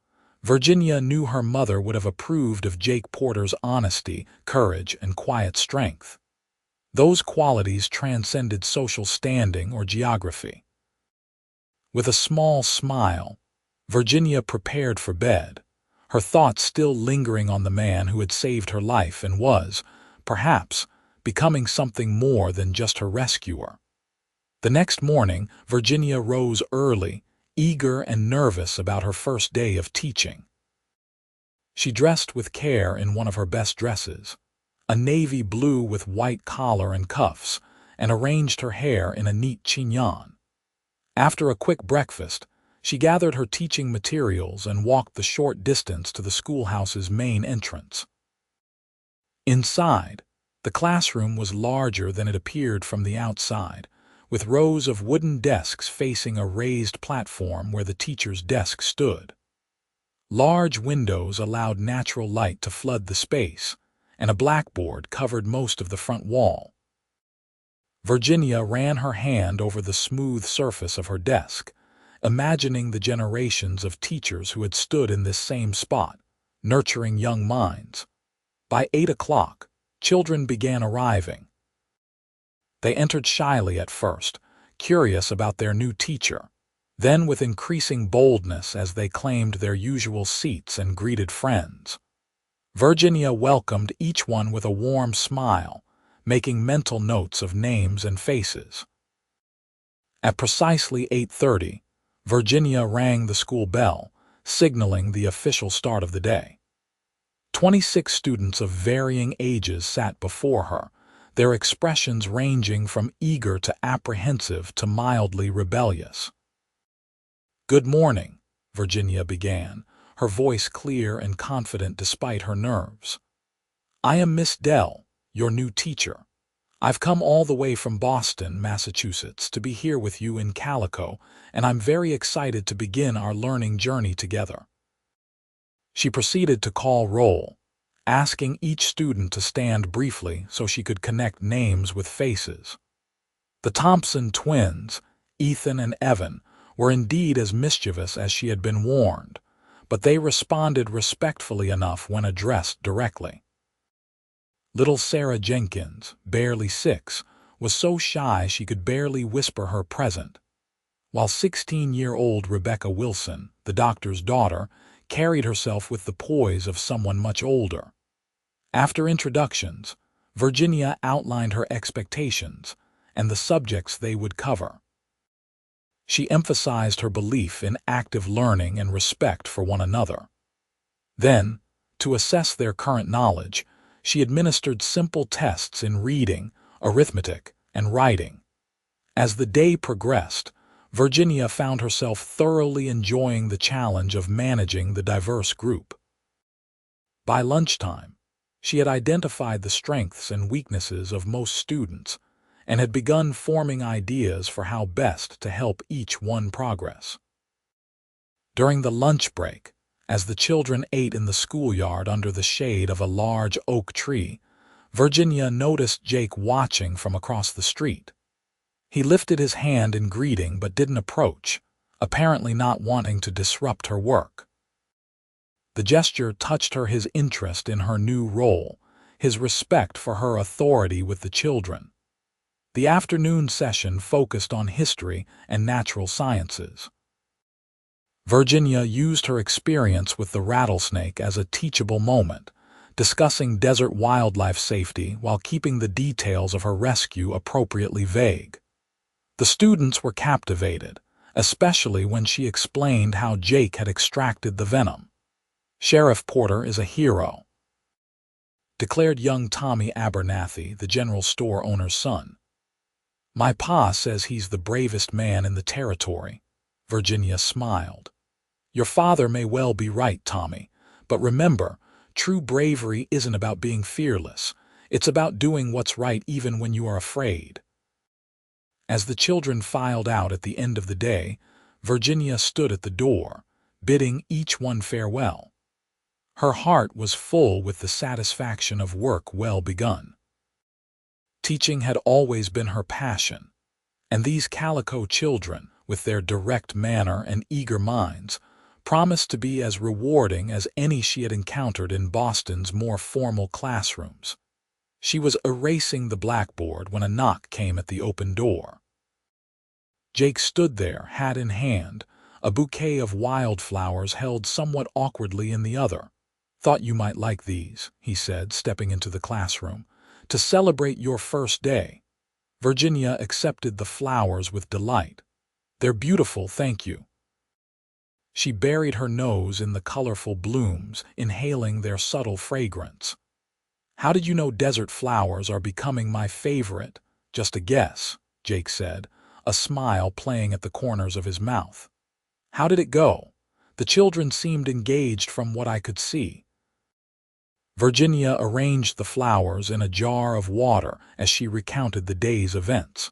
Virginia knew her mother would have approved of Jake Porter's honesty, courage, and quiet strength. Those qualities transcended social standing or geography. With a small smile, Virginia prepared for bed, her thoughts still lingering on the man who had saved her life and was, perhaps, becoming something more than just her rescuer. The next morning, Virginia rose early, eager and nervous about her first day of teaching. She dressed with care in one of her best dresses, a navy blue with white collar and cuffs, and arranged her hair in a neat chignon. After a quick breakfast, she gathered her teaching materials and walked the short distance to the schoolhouse's main entrance. Inside, the classroom was larger than it appeared from the outside, with rows of wooden desks facing a raised platform where the teacher's desk stood. Large windows allowed natural light to flood the space, and a blackboard covered most of the front wall. Virginia ran her hand over the smooth surface of her desk, imagining the generations of teachers who had stood in this same spot, nurturing young minds. By 8 o'clock, children began arriving. They entered shyly at first, curious about their new teacher, then with increasing boldness as they claimed their usual seats and greeted friends. Virginia welcomed each one with a warm smile, making mental notes of names and faces. At precisely 8:30, Virginia rang the school bell, signaling the official start of the day. 26 students of varying ages sat before her, their expressions ranging from eager to apprehensive to mildly rebellious. "Good morning," Virginia began, her voice clear and confident despite her nerves. "I am Miss Dell, your new teacher. I've come all the way from Boston, Massachusetts, to be here with you in Calico, and I'm very excited to begin our learning journey together." She proceeded to call roll, asking each student to stand briefly so she could connect names with faces. The Thompson twins, Ethan and Evan, were indeed as mischievous as she had been warned, but they responded respectfully enough when addressed directly. Little Sarah Jenkins, barely 6, was so shy she could barely whisper her present, while 16-year-old Rebecca Wilson, the doctor's daughter, carried herself with the poise of someone much older. After introductions, Virginia outlined her expectations and the subjects they would cover. She emphasized her belief in active learning and respect for one another. Then, to assess their current knowledge, she administered simple tests in reading, arithmetic, and writing. As the day progressed, Virginia found herself thoroughly enjoying the challenge of managing the diverse group. By lunchtime, she had identified the strengths and weaknesses of most students and had begun forming ideas for how best to help each one progress. During the lunch break, as the children ate in the schoolyard under the shade of a large oak tree, Virginia noticed Jake watching from across the street. He lifted his hand in greeting but didn't approach, apparently not wanting to disrupt her work. The gesture touched his interest in her new role, his respect for her authority with the children. The afternoon session focused on history and natural sciences. Virginia used her experience with the rattlesnake as a teachable moment, discussing desert wildlife safety while keeping the details of her rescue appropriately vague. The students were captivated, especially when she explained how Jake had extracted the venom. "Sheriff Porter is a hero," declared young Tommy Abernathy, the general store owner's son. "My pa says he's the bravest man in the territory." Virginia smiled. "Your father may well be right, Tommy, but remember, true bravery isn't about being fearless. It's about doing what's right even when you are afraid." As the children filed out at the end of the day, Virginia stood at the door, bidding each one farewell. Her heart was full with the satisfaction of work well begun. Teaching had always been her passion, and these calico children, with their direct manner and eager minds, promised to be as rewarding as any she had encountered in Boston's more formal classrooms. She was erasing the blackboard when a knock came at the open door. Jake stood there, hat in hand, a bouquet of wildflowers held somewhat awkwardly in the other. "Thought you might like these," he said, stepping into the classroom, "to celebrate your first day." Virginia accepted the flowers with delight. "They're beautiful, thank you." She buried her nose in the colorful blooms, inhaling their subtle fragrance. "How did you know desert flowers are becoming my favorite?" "Just a guess," Jake said, a smile playing at the corners of his mouth. "How did it go?" "The children seemed engaged from what I could see." Virginia arranged the flowers in a jar of water as she recounted the day's events.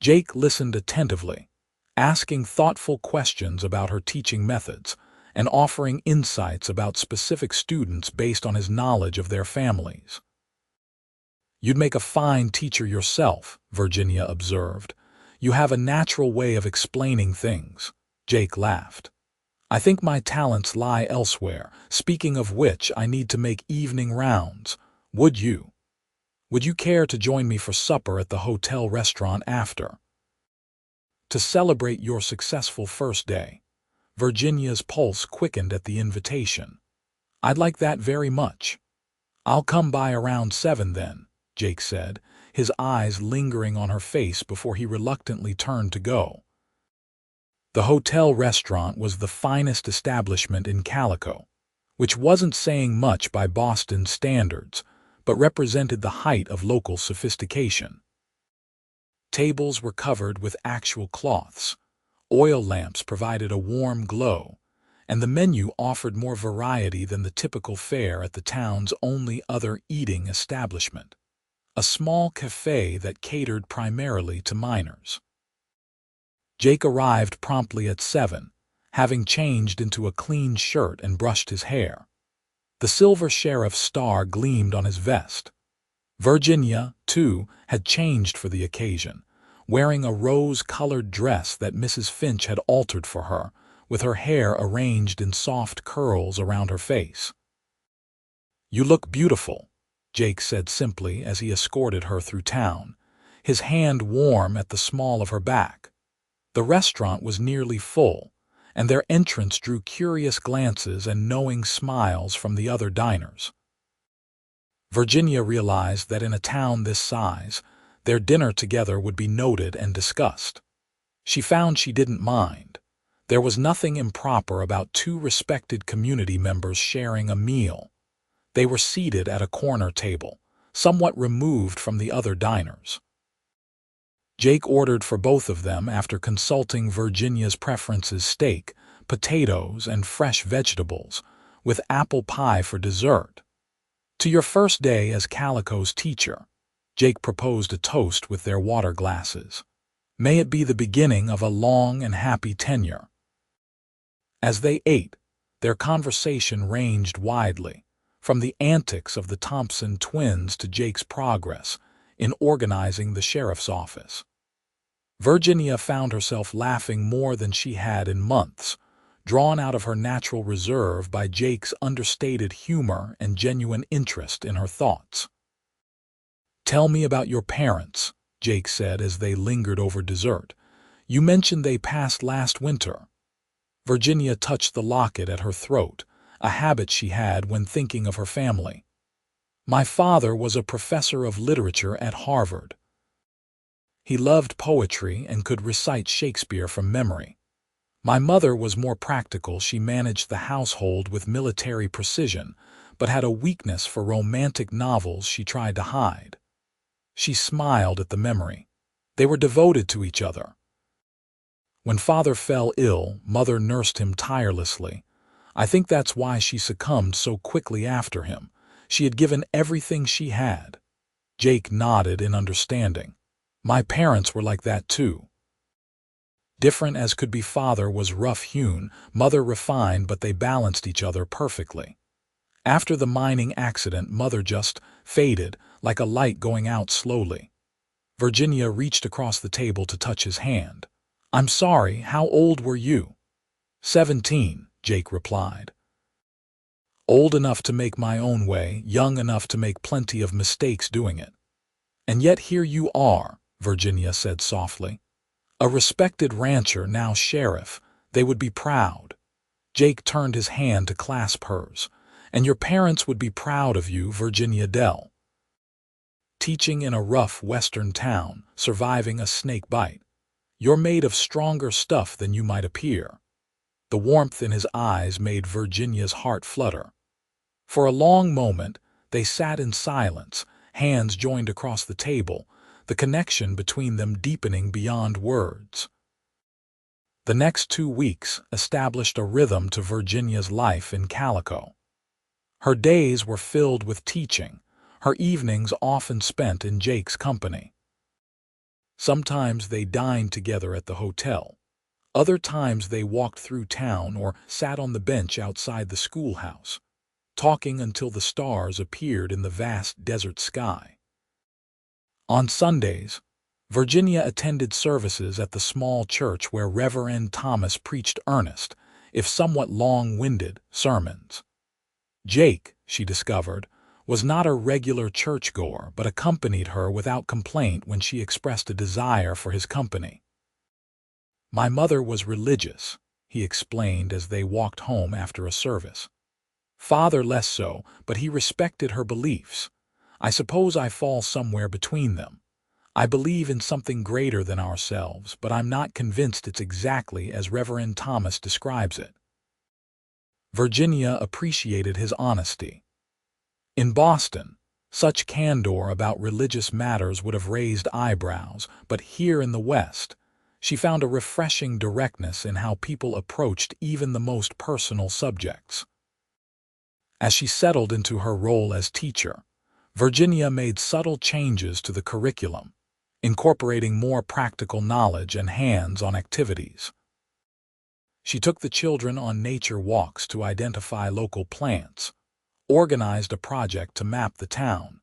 Jake listened attentively, asking thoughtful questions about her teaching methods and offering insights about specific students based on his knowledge of their families. "You'd make a fine teacher yourself," Virginia observed. "You have a natural way of explaining things." Jake laughed. "I think my talents lie elsewhere, speaking of which I need to make evening rounds. Would you care to join me for supper at the hotel restaurant after?" To celebrate your successful first day. Virginia's pulse quickened at the invitation. "I'd like that very much." "I'll come by around 7 then," Jake said, his eyes lingering on her face before he reluctantly turned to go. The hotel restaurant was the finest establishment in Calico, which wasn't saying much by Boston standards, but represented the height of local sophistication. Tables were covered with actual cloths, oil lamps provided a warm glow, and the menu offered more variety than the typical fare at the town's only other eating establishment, a small cafe that catered primarily to minors. Jake arrived promptly at 7, having changed into a clean shirt and brushed his hair. The silver sheriff's star gleamed on his vest. Virginia, too, had changed for the occasion, wearing a rose-colored dress that Mrs. Finch had altered for her, with her hair arranged in soft curls around her face. "You look beautiful," Jake said simply as he escorted her through town, his hand warm at the small of her back. The restaurant was nearly full, and their entrance drew curious glances and knowing smiles from the other diners. Virginia realized that in a town this size, their dinner together would be noted and discussed. She found she didn't mind. There was nothing improper about two respected community members sharing a meal. They were seated at a corner table, somewhat removed from the other diners. Jake ordered for both of them after consulting Virginia's preferences: steak, potatoes, and fresh vegetables, with apple pie for dessert. To your first day as Calico's teacher, Jake proposed a toast with their water glasses. May it be the beginning of a long and happy tenure. As they ate, their conversation ranged widely, from the antics of the Thompson twins to Jake's progress in organizing the sheriff's office. Virginia found herself laughing more than she had in months, drawn out of her natural reserve by Jake's understated humor and genuine interest in her thoughts. "Tell me about your parents," Jake said as they lingered over dessert. "You mentioned they passed last winter." Virginia touched the locket at her throat, a habit she had when thinking of her family. "My father was a professor of literature at Harvard. He loved poetry and could recite Shakespeare from memory. My mother was more practical. She managed the household with military precision, but had a weakness for romantic novels she tried to hide." She smiled at the memory. They were devoted to each other. "When father fell ill, mother nursed him tirelessly. I think that's why she succumbed so quickly after him. She had given everything she had." Jake nodded in understanding. "My parents were like that too." Different as could be, father was rough-hewn, mother refined, but they balanced each other perfectly. After the mining accident, mother just faded, like a light going out slowly. Virginia reached across the table to touch his hand. "I'm sorry, how old were you?" 17, Jake replied. "Old enough to make my own way, young enough to make plenty of mistakes doing it." "And yet here you are," Virginia said softly. "A respected rancher, now sheriff. They would be proud." Jake turned his hand to clasp hers. "And your parents would be proud of you, Virginia Dell. Teaching in a rough western town, surviving a snake bite. You're made of stronger stuff than you might appear." The warmth in his eyes made Virginia's heart flutter. For a long moment, they sat in silence, hands joined across the table, the connection between them deepening beyond words. The next 2 weeks established a rhythm to Virginia's life in Calico. Her days were filled with teaching, her evenings often spent in Jake's company. Sometimes they dined together at the hotel. Other times they walked through town or sat on the bench outside the schoolhouse, talking until the stars appeared in the vast desert sky. On Sundays, Virginia attended services at the small church where Reverend Thomas preached earnest, if somewhat long-winded, sermons. Jake, she discovered, was not a regular churchgoer but accompanied her without complaint when she expressed a desire for his company. "My mother was religious," he explained as they walked home after a service. "Father less so, but he respected her beliefs. I suppose I fall somewhere between them. I believe in something greater than ourselves, but I'm not convinced it's exactly as Reverend Thomas describes it." Virginia appreciated his honesty. In Boston, such candor about religious matters would have raised eyebrows, but here in the West, she found a refreshing directness in how people approached even the most personal subjects. As she settled into her role as teacher, Virginia made subtle changes to the curriculum, incorporating more practical knowledge and hands-on activities. She took the children on nature walks to identify local plants, organized a project to map the town,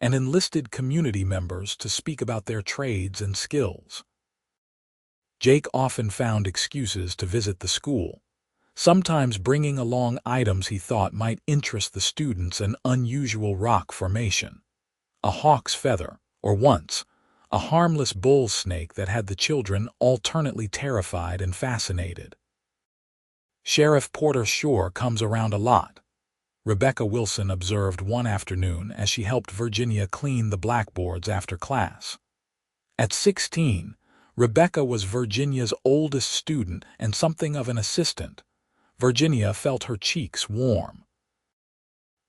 and enlisted community members to speak about their trades and skills. Jake often found excuses to visit the school, sometimes bringing along items he thought might interest the students: an unusual rock formation, a hawk's feather, or once, a harmless bull snake that had the children alternately terrified and fascinated. "Sheriff Porter sure comes around a lot," Rebecca Wilson observed one afternoon as she helped Virginia clean the blackboards after class. At 16, Rebecca was Virginia's oldest student and something of an assistant. Virginia felt her cheeks warm.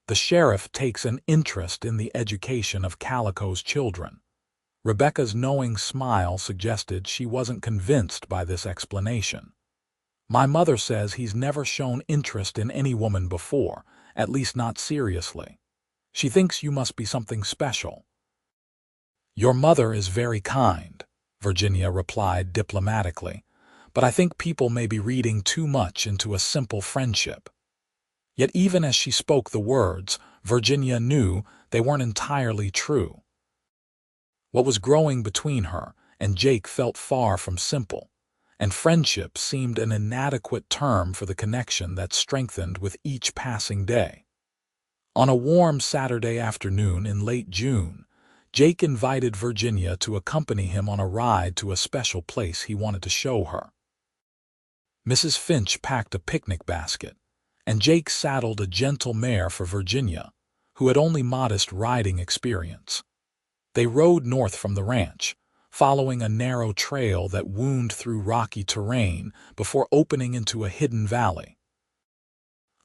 The sheriff takes an interest in the education of Calico's children. Rebecca's knowing smile suggested she wasn't convinced by this explanation. My mother says he's never shown interest in any woman before, at least not seriously. She thinks you must be something special. Your mother is very kind, Virginia replied diplomatically, but I think people may be reading too much into a simple friendship. Yet even as she spoke the words, Virginia knew they weren't entirely true. What was growing between her and Jake felt far from simple, and friendship seemed an inadequate term for the connection that strengthened with each passing day. On a warm Saturday afternoon in late June, Jake invited Virginia to accompany him on a ride to a special place he wanted to show her. Mrs. Finch packed a picnic basket, and Jake saddled a gentle mare for Virginia, who had only modest riding experience. They rode north from the ranch, following a narrow trail that wound through rocky terrain before opening into a hidden valley.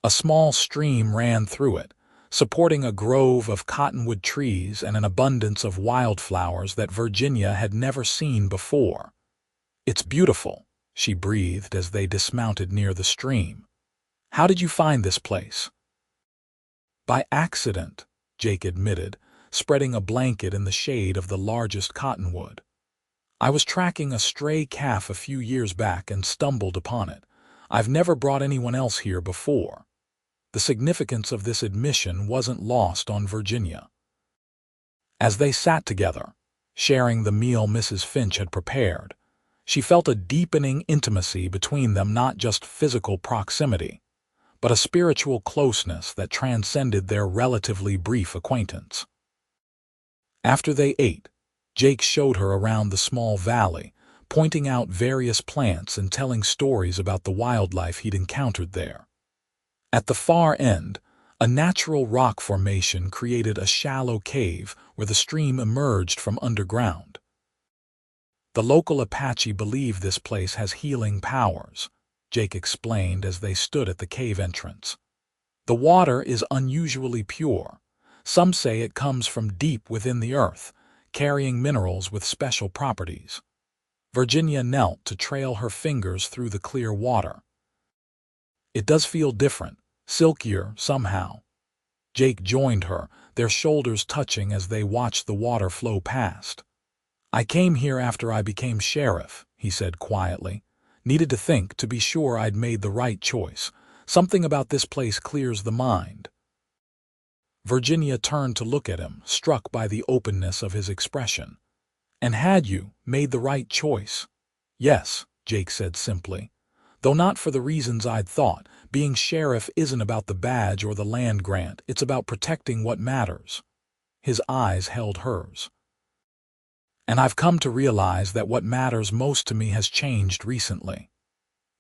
A small stream ran through it, supporting a grove of cottonwood trees and an abundance of wildflowers that Virginia had never seen before. "It's beautiful," she breathed as they dismounted near the stream. "How did you find this place?" "By accident," Jake admitted, spreading a blanket in the shade of the largest cottonwood. "I was tracking a stray calf a few years back and stumbled upon it. I've never brought anyone else here before." The significance of this admission wasn't lost on Virginia. As they sat together, sharing the meal Mrs. Finch had prepared, she felt a deepening intimacy between them, not just physical proximity, but a spiritual closeness that transcended their relatively brief acquaintance. After they ate, Jake showed her around the small valley, pointing out various plants and telling stories about the wildlife he'd encountered there. At the far end, a natural rock formation created a shallow cave where the stream emerged from underground. "The local Apache believe this place has healing powers," Jake explained as they stood at the cave entrance. "The water is unusually pure. Some say it comes from deep within the earth, carrying minerals with special properties." Virginia knelt to trail her fingers through the clear water. "It does feel different, silkier somehow." Jake joined her, their shoulders touching as they watched the water flow past. "I came here after I became sheriff," he said quietly. "Needed to think to be sure I'd made the right choice. Something about this place clears the mind." Virginia turned to look at him, struck by the openness of his expression. "And had you made the right choice?" "Yes," Jake said simply. "Though not for the reasons I'd thought. Being sheriff isn't about the badge or the land grant. It's about protecting what matters." His eyes held hers. "And I've come to realize that what matters most to me has changed recently."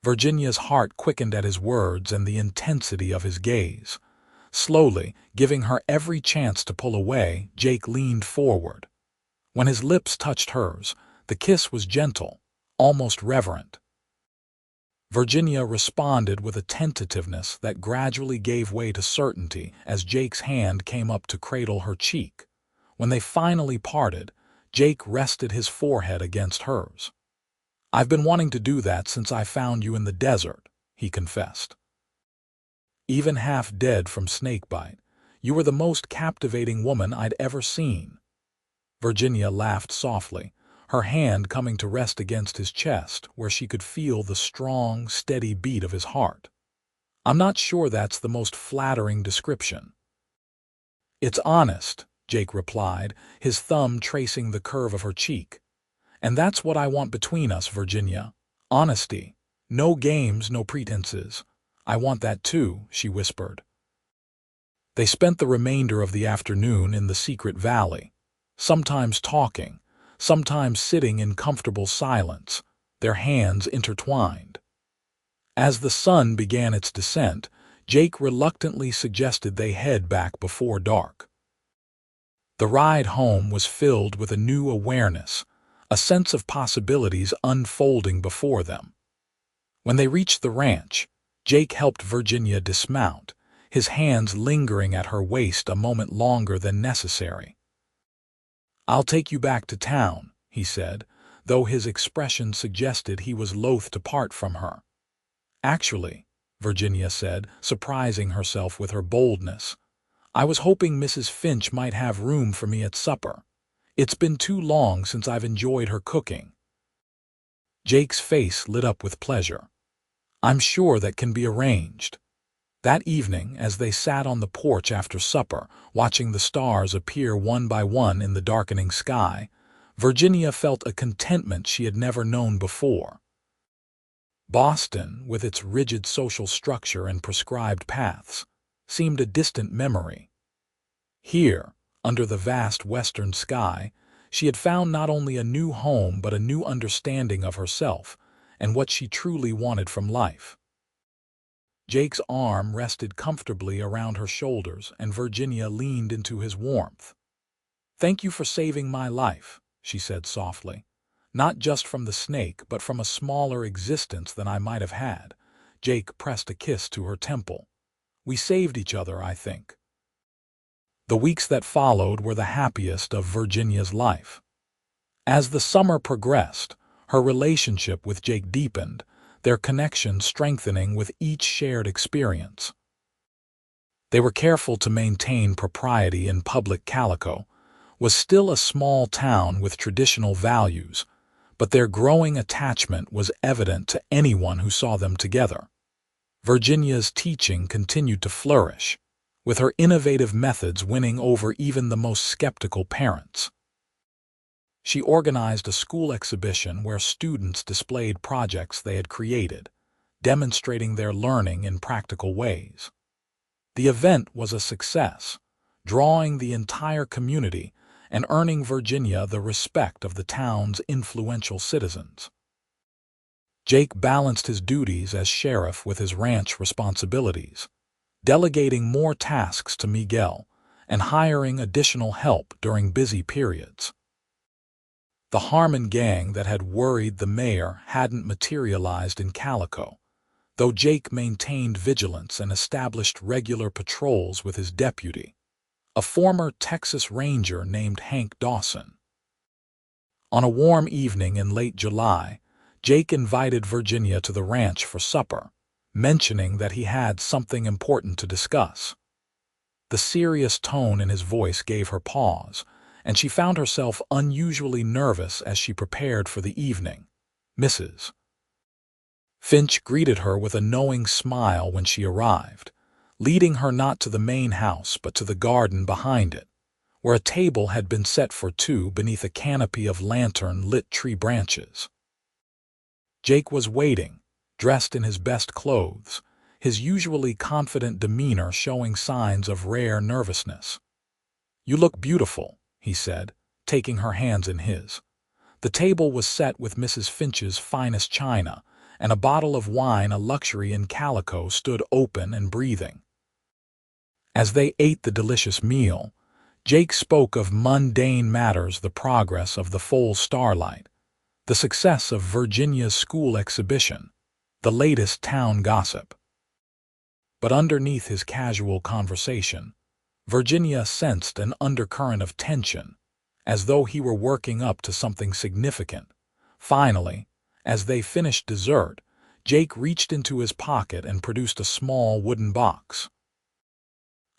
Virginia's heart quickened at his words and the intensity of his gaze. Slowly, giving her every chance to pull away, Jake leaned forward. When his lips touched hers, the kiss was gentle, almost reverent. Virginia responded with a tentativeness that gradually gave way to certainty as Jake's hand came up to cradle her cheek. When they finally parted, Jake rested his forehead against hers. "I've been wanting to do that since I found you in the desert," he confessed. "Even half dead from snakebite, you were the most captivating woman I'd ever seen." Virginia laughed softly, her hand coming to rest against his chest where she could feel the strong, steady beat of his heart. "I'm not sure that's the most flattering description." "It's honest," Jake replied, his thumb tracing the curve of her cheek. "And that's what I want between us, Virginia. Honesty. No games, no pretenses. I want that too," she whispered. They spent the remainder of the afternoon in the secret valley, sometimes talking, sometimes sitting in comfortable silence, their hands intertwined. As the sun began its descent, Jake reluctantly suggested they head back before dark. The ride home was filled with a new awareness, a sense of possibilities unfolding before them. When they reached the ranch, Jake helped Virginia dismount, his hands lingering at her waist a moment longer than necessary. "I'll take you back to town," he said, though his expression suggested he was loath to part from her. "Actually," Virginia said, surprising herself with her boldness, "I was hoping Mrs. Finch might have room for me at supper. It's been too long since I've enjoyed her cooking." Jake's face lit up with pleasure. "I'm sure that can be arranged." That evening, as they sat on the porch after supper, watching the stars appear one by one in the darkening sky, Virginia felt a contentment she had never known before. Boston, with its rigid social structure and prescribed paths, seemed a distant memory. Here, under the vast western sky, she had found not only a new home but a new understanding of herself and what she truly wanted from life. Jake's arm rested comfortably around her shoulders, and Virginia leaned into his warmth. "Thank you for saving my life," she said softly. "Not just from the snake, but from a smaller existence than I might have had." Jake pressed a kiss to her temple. "We saved each other, I think." The weeks that followed were the happiest of Virginia's life. As the summer progressed, her relationship with Jake deepened, their connection strengthening with each shared experience. They were careful to maintain propriety in public. Calico was still a small town with traditional values, but their growing attachment was evident to anyone who saw them together. Virginia's teaching continued to flourish, with her innovative methods winning over even the most skeptical parents. She organized a school exhibition where students displayed projects they had created, demonstrating their learning in practical ways. The event was a success, drawing the entire community and earning Virginia the respect of the town's influential citizens. Jake balanced his duties as sheriff with his ranch responsibilities, delegating more tasks to Miguel and hiring additional help during busy periods. The Harmon gang that had worried the mayor hadn't materialized in Calico, though Jake maintained vigilance and established regular patrols with his deputy, a former Texas Ranger named Hank Dawson. On a warm evening in late July, Jake invited Virginia to the ranch for supper, mentioning that he had something important to discuss. The serious tone in his voice gave her pause, and she found herself unusually nervous as she prepared for the evening. Mrs. Finch greeted her with a knowing smile when she arrived, leading her not to the main house but to the garden behind it, where a table had been set for two beneath a canopy of lantern-lit tree branches. Jake was waiting, dressed in his best clothes, his usually confident demeanor showing signs of rare nervousness. "You look beautiful," he said, taking her hands in his. The table was set with Mrs. Finch's finest china, and a bottle of wine, a luxury in Calico, stood open and breathing. As they ate the delicious meal, Jake spoke of mundane matters: the progress of the full starlight, the success of Virginia's school exhibition, the latest town gossip. But underneath his casual conversation, Virginia sensed an undercurrent of tension, as though he were working up to something significant. Finally, as they finished dessert, Jake reached into his pocket and produced a small wooden box.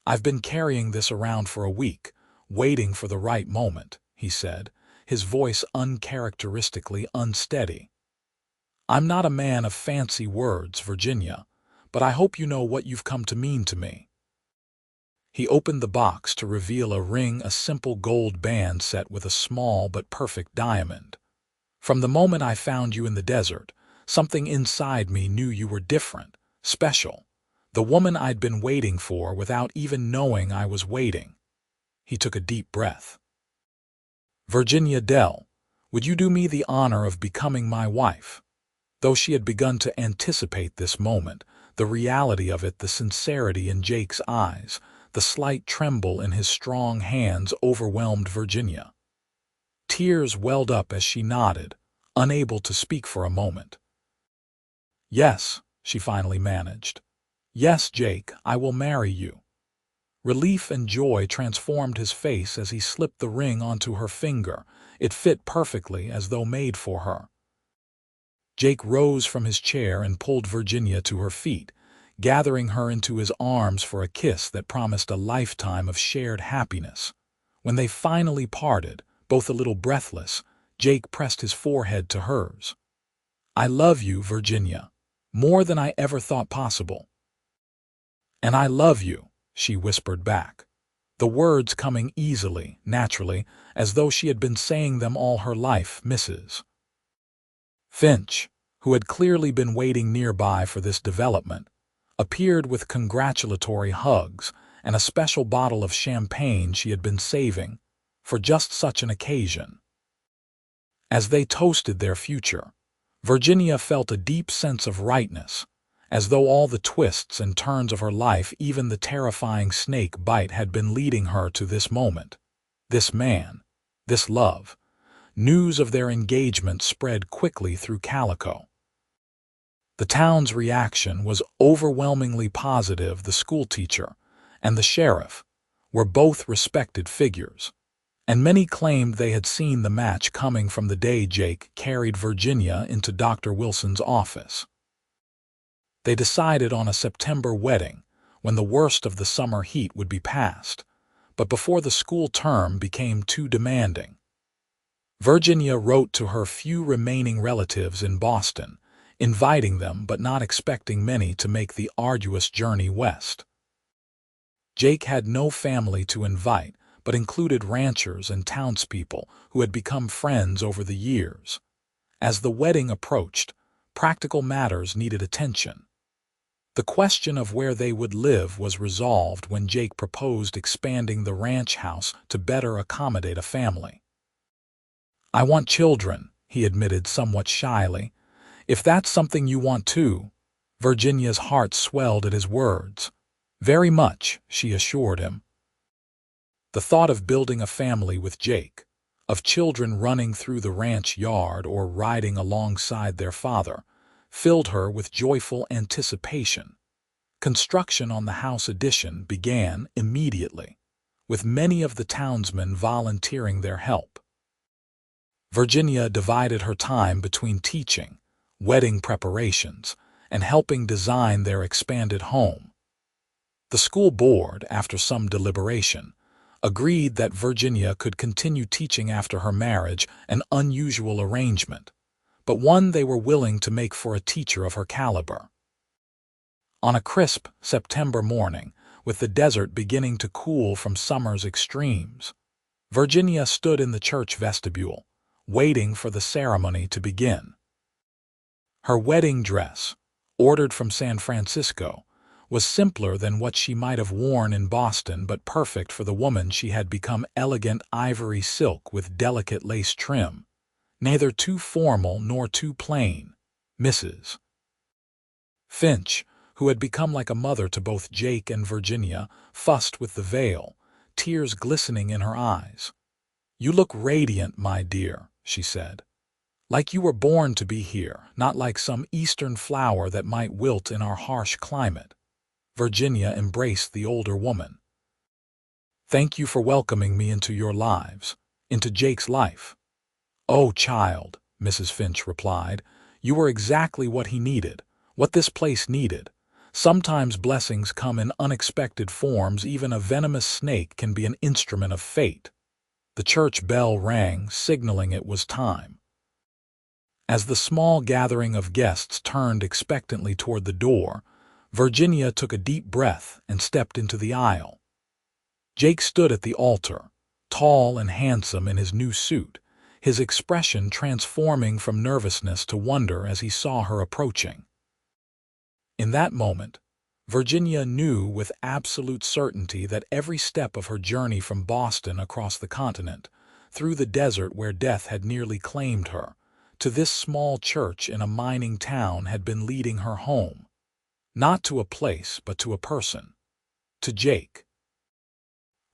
"I've been carrying this around for a week, waiting for the right moment," he said, his voice uncharacteristically unsteady. "I'm not a man of fancy words, Virginia, but I hope you know what you've come to mean to me." He opened the box to reveal a ring, a simple gold band set with a small but perfect diamond. "From the moment I found you in the desert, something inside me knew you were different, special, the woman I'd been waiting for without even knowing I was waiting." He took a deep breath. "Virginia Dell, would you do me the honor of becoming my wife?" Though she had begun to anticipate this moment, The reality of it, the sincerity in Jake's eyes, the slight tremble in his strong hands overwhelmed Virginia. Tears welled up as she nodded, unable to speak for a moment. "Yes," she finally managed. "Yes, Jake, I will marry you." Relief and joy transformed his face as he slipped the ring onto her finger. It fit perfectly, as though made for her. Jake rose from his chair and pulled Virginia to her feet, gathering her into his arms for a kiss that promised a lifetime of shared happiness. When they finally parted, both a little breathless, Jake pressed his forehead to hers. "I love you, Virginia, more than I ever thought possible." "And I love you," she whispered back, the words coming easily, naturally, as though she had been saying them all her life. Mrs. Finch, who had clearly been waiting nearby for this development, appeared with congratulatory hugs and a special bottle of champagne she had been saving for just such an occasion. As they toasted their future, Virginia felt a deep sense of rightness, as though all the twists and turns of her life, even the terrifying snake bite, had been leading her to this moment, this man, this love. News of their engagement spread quickly through Calico. The town's reaction was overwhelmingly positive. The schoolteacher and the sheriff were both respected figures, and many claimed they had seen the match coming from the day Jake carried Virginia into Dr. Wilson's office. They decided on a September wedding, when the worst of the summer heat would be past, but before the school term became too demanding. Virginia wrote to her few remaining relatives in Boston, inviting them but not expecting many to make the arduous journey west. Jake had no family to invite, but included ranchers and townspeople who had become friends over the years. As the wedding approached, practical matters needed attention. The question of where they would live was resolved when Jake proposed expanding the ranch house to better accommodate a family. "I want children," he admitted somewhat shyly. "If that's something you want too." Virginia's heart swelled at his words. "Very much," she assured him. The thought of building a family with Jake, of children running through the ranch yard or riding alongside their father, filled her with joyful anticipation. Construction on the house addition began immediately, with many of the townsmen volunteering their help. Virginia divided her time between teaching, wedding preparations, and helping design their expanded home. The school board, after some deliberation, agreed that Virginia could continue teaching after her marriage, an unusual arrangement, but one they were willing to make for a teacher of her caliber. On a crisp September morning, with the desert beginning to cool from summer's extremes, Virginia stood in the church vestibule, waiting for the ceremony to begin. Her wedding dress, ordered from San Francisco, was simpler than what she might have worn in Boston, but perfect for the woman she had become. Elegant ivory silk with delicate lace trim, neither too formal nor too plain. Mrs. Finch, who had become like a mother to both Jake and Virginia, fussed with the veil, tears glistening in her eyes. "You look radiant, my dear," she said. "Like you were born to be here, not like some eastern flower that might wilt in our harsh climate." Virginia embraced the older woman. "Thank you for welcoming me into your lives, into Jake's life." "Oh, child," Mrs. Finch replied, "you were exactly what he needed, what this place needed. Sometimes blessings come in unexpected forms. Even a venomous snake can be an instrument of fate." The church bell rang, signaling it was time. As the small gathering of guests turned expectantly toward the door, Virginia took a deep breath and stepped into the aisle. Jake stood at the altar, tall and handsome in his new suit, his expression transforming from nervousness to wonder as he saw her approaching. In that moment, Virginia knew with absolute certainty that every step of her journey from Boston across the continent, through the desert where death had nearly claimed her, to this small church in a mining town had been leading her home. Not to a place, but to a person. To Jake.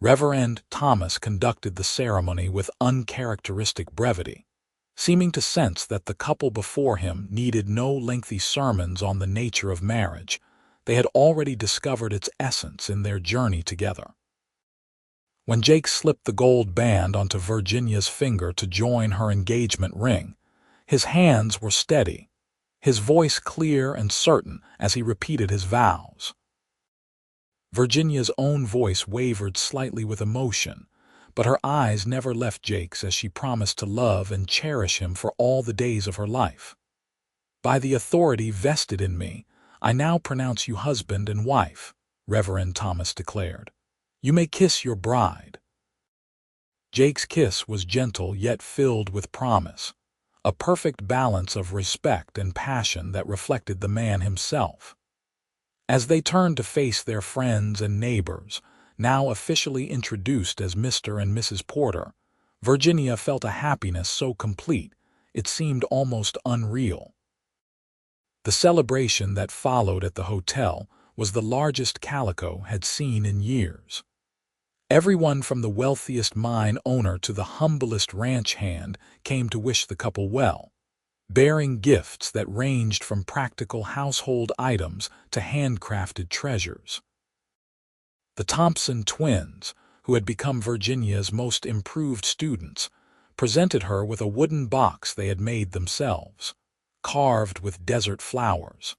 Reverend Thomas conducted the ceremony with uncharacteristic brevity, seeming to sense that the couple before him needed no lengthy sermons on the nature of marriage. They had already discovered its essence in their journey together. When Jake slipped the gold band onto Virginia's finger to join her engagement ring, his hands were steady, his voice clear and certain as he repeated his vows. Virginia's own voice wavered slightly with emotion, but her eyes never left Jake's as she promised to love and cherish him for all the days of her life. "By the authority vested in me, I now pronounce you husband and wife," Reverend Thomas declared. "You may kiss your bride." Jake's kiss was gentle yet filled with promise, a perfect balance of respect and passion that reflected the man himself. As they turned to face their friends and neighbors, now officially introduced as Mr. and Mrs. Porter, Virginia felt a happiness so complete it seemed almost unreal. The celebration that followed at the hotel was the largest Calico had seen in years. Everyone from the wealthiest mine owner to the humblest ranch hand came to wish the couple well, bearing gifts that ranged from practical household items to handcrafted treasures. The Thompson twins, who had become Virginia's most improved students, presented her with a wooden box they had made themselves, carved with desert flowers.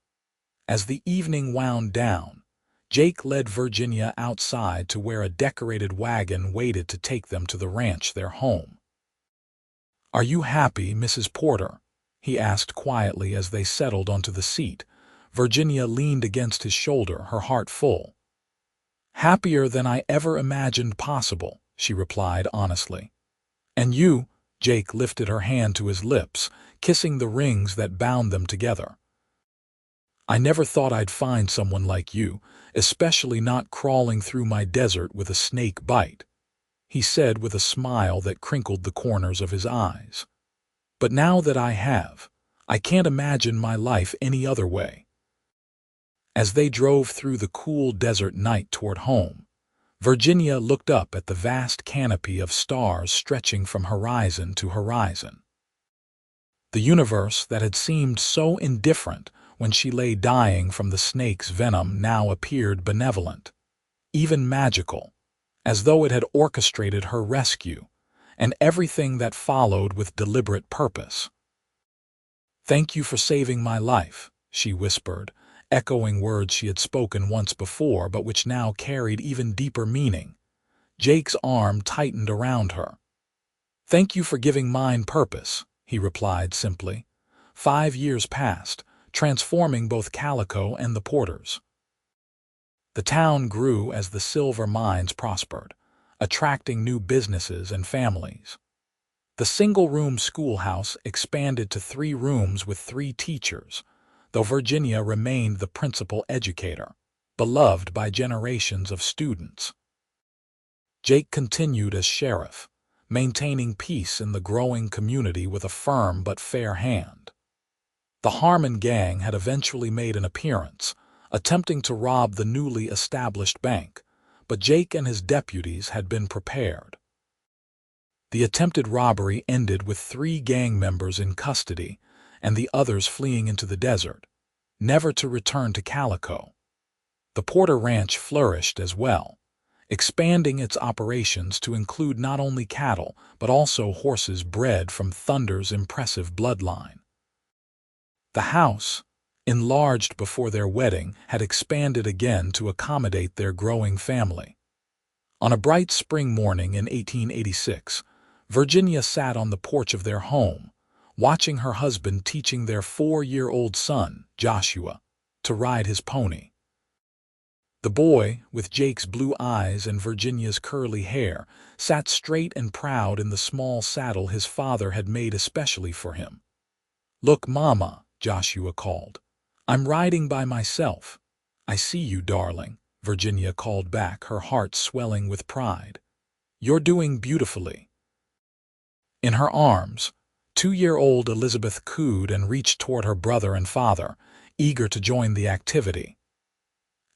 As the evening wound down, Jake led Virginia outside to where a decorated wagon waited to take them to the ranch, their home. "Are you happy, Mrs. Porter?" he asked quietly as they settled onto the seat. Virginia leaned against his shoulder, her heart full. "Happier than I ever imagined possible," she replied honestly. "And you?" Jake lifted her hand to his lips, kissing the rings that bound them together. "I never thought I'd find someone like you, especially not crawling through my desert with a snake bite," he said with a smile that crinkled the corners of his eyes. "But now that I have, I can't imagine my life any other way." As they drove through the cool desert night toward home, Virginia looked up at the vast canopy of stars stretching from horizon to horizon. The universe that had seemed so indifferent when she lay dying from the snake's venom now appeared benevolent, even magical, as though it had orchestrated her rescue and everything that followed with deliberate purpose. "Thank you for saving my life," she whispered, echoing words she had spoken once before but which now carried even deeper meaning. Jake's arm tightened around her. "Thank you for giving mine purpose," he replied simply. 5 years passed, transforming both Calico and the Porters. The town grew as the silver mines prospered, attracting new businesses and families. The single-room schoolhouse expanded to 3 rooms with 3 teachers, though Virginia remained the principal educator, beloved by generations of students. Jake continued as sheriff, maintaining peace in the growing community with a firm but fair hand. The Harmon gang had eventually made an appearance, attempting to rob the newly established bank, but Jake and his deputies had been prepared. The attempted robbery ended with 3 gang members in custody and the others fleeing into the desert, never to return to Calico. The Porter Ranch flourished as well, expanding its operations to include not only cattle but also horses bred from Thunder's impressive bloodline. The house, enlarged before their wedding, had expanded again to accommodate their growing family. On a bright spring morning in 1886, Virginia sat on the porch of their home, watching her husband teaching their 4-year-old son, Joshua, to ride his pony. The boy, with Jake's blue eyes and Virginia's curly hair, sat straight and proud in the small saddle his father had made especially for him. "Look, Mama," Joshua called. "I'm riding by myself." "I see you, darling," Virginia called back, her heart swelling with pride. "You're doing beautifully." In her arms, 2-year-old Elizabeth cooed and reached toward her brother and father, eager to join the activity.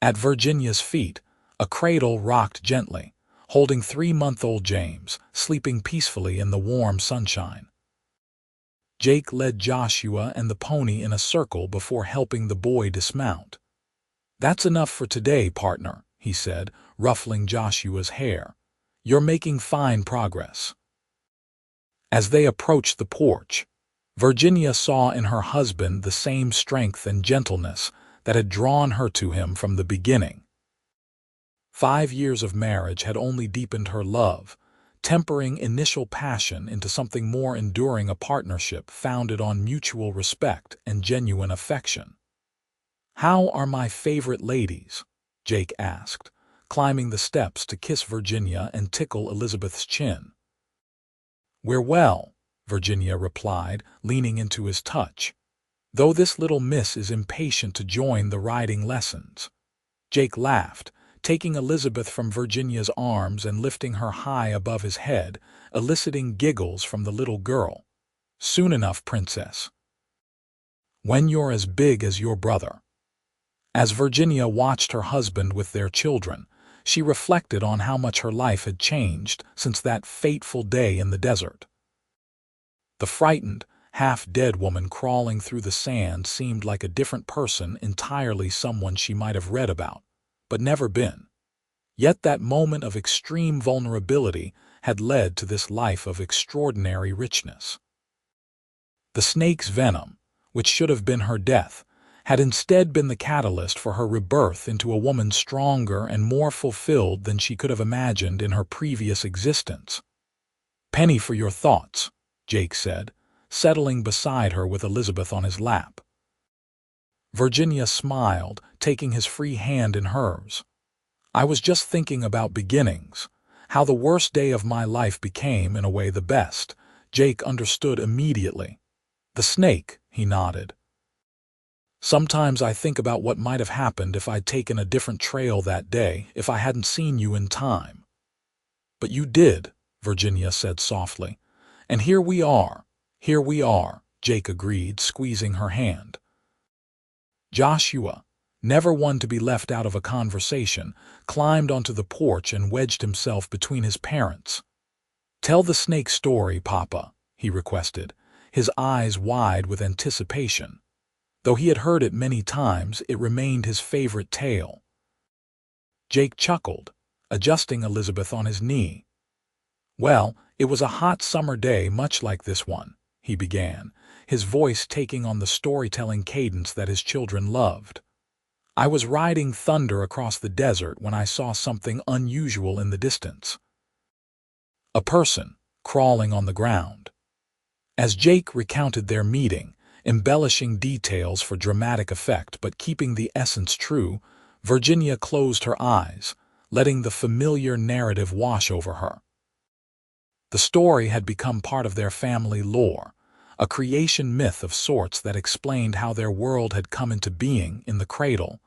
At Virginia's feet, a cradle rocked gently, holding 3-month-old James, sleeping peacefully in the warm sunshine. Jake led Joshua and the pony in a circle before helping the boy dismount. "That's enough for today, partner," he said, ruffling Joshua's hair. "You're making fine progress." As they approached the porch, Virginia saw in her husband the same strength and gentleness that had drawn her to him from the beginning. 5 years of marriage had only deepened her love, tempering initial passion into something more enduring, a partnership founded on mutual respect and genuine affection. "How are my favorite ladies?" Jake asked, climbing the steps to kiss Virginia and tickle Elizabeth's chin. "We're well," Virginia replied, leaning into his touch, "though this little miss is impatient to join the riding lessons." Jake laughed, taking Elizabeth from Virginia's arms and lifting her high above his head, eliciting giggles from the little girl. "Soon enough, princess. When you're as big as your brother." As Virginia watched her husband with their children, she reflected on how much her life had changed since that fateful day in the desert. The frightened, half-dead woman crawling through the sand seemed like a different person entirely, someone she might have read about, but never been. Yet that moment of extreme vulnerability had led to this life of extraordinary richness. The snake's venom, which should have been her death, had instead been the catalyst for her rebirth into a woman stronger and more fulfilled than she could have imagined in her previous existence. "Penny for your thoughts," Jake said, settling beside her with Elizabeth on his lap. Virginia smiled, taking his free hand in hers. "I was just thinking about beginnings, how the worst day of my life became, in a way, the best." Jake understood immediately. "The snake," he nodded. "Sometimes I think about what might have happened if I'd taken a different trail that day, if I hadn't seen you in time." "But you did," Virginia said softly. "And here we are, Jake agreed, squeezing her hand. Joshua, never one to be left out of a conversation, climbed onto the porch and wedged himself between his parents. "Tell the snake story, Papa," he requested, his eyes wide with anticipation. Though he had heard it many times, it remained his favorite tale. Jake chuckled, adjusting Elizabeth on his knee. "Well, it was a hot summer day much like this one," he began, his voice taking on the storytelling cadence that his children loved. "I was riding thunder across the desert when I saw something unusual in the distance. A person crawling on the ground." As Jake recounted their meeting, embellishing details for dramatic effect but keeping the essence true, Virginia closed her eyes, letting the familiar narrative wash over her. The story had become part of their family lore, a creation myth of sorts that explained how their world had come into being. In the cradle,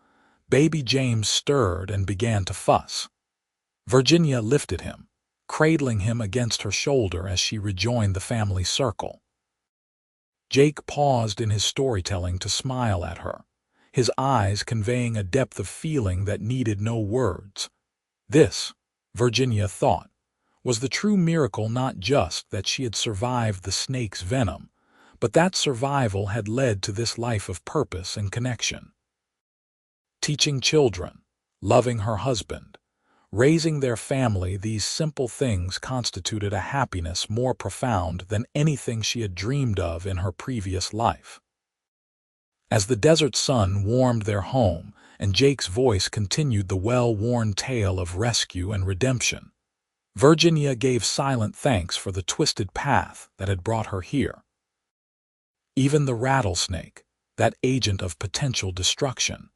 baby James stirred and began to fuss. Virginia lifted him, cradling him against her shoulder as she rejoined the family circle. Jake paused in his storytelling to smile at her, his eyes conveying a depth of feeling that needed no words. This, Virginia thought, was the true miracle, not just that she had survived the snake's venom, but that survival had led to this life of purpose and connection. Teaching children, loving her husband, raising their family, these simple things constituted a happiness more profound than anything she had dreamed of in her previous life. As the desert sun warmed their home and Jake's voice continued the well-worn tale of rescue and redemption, Virginia gave silent thanks for the twisted path that had brought her here. Even the rattlesnake, that agent of potential destruction,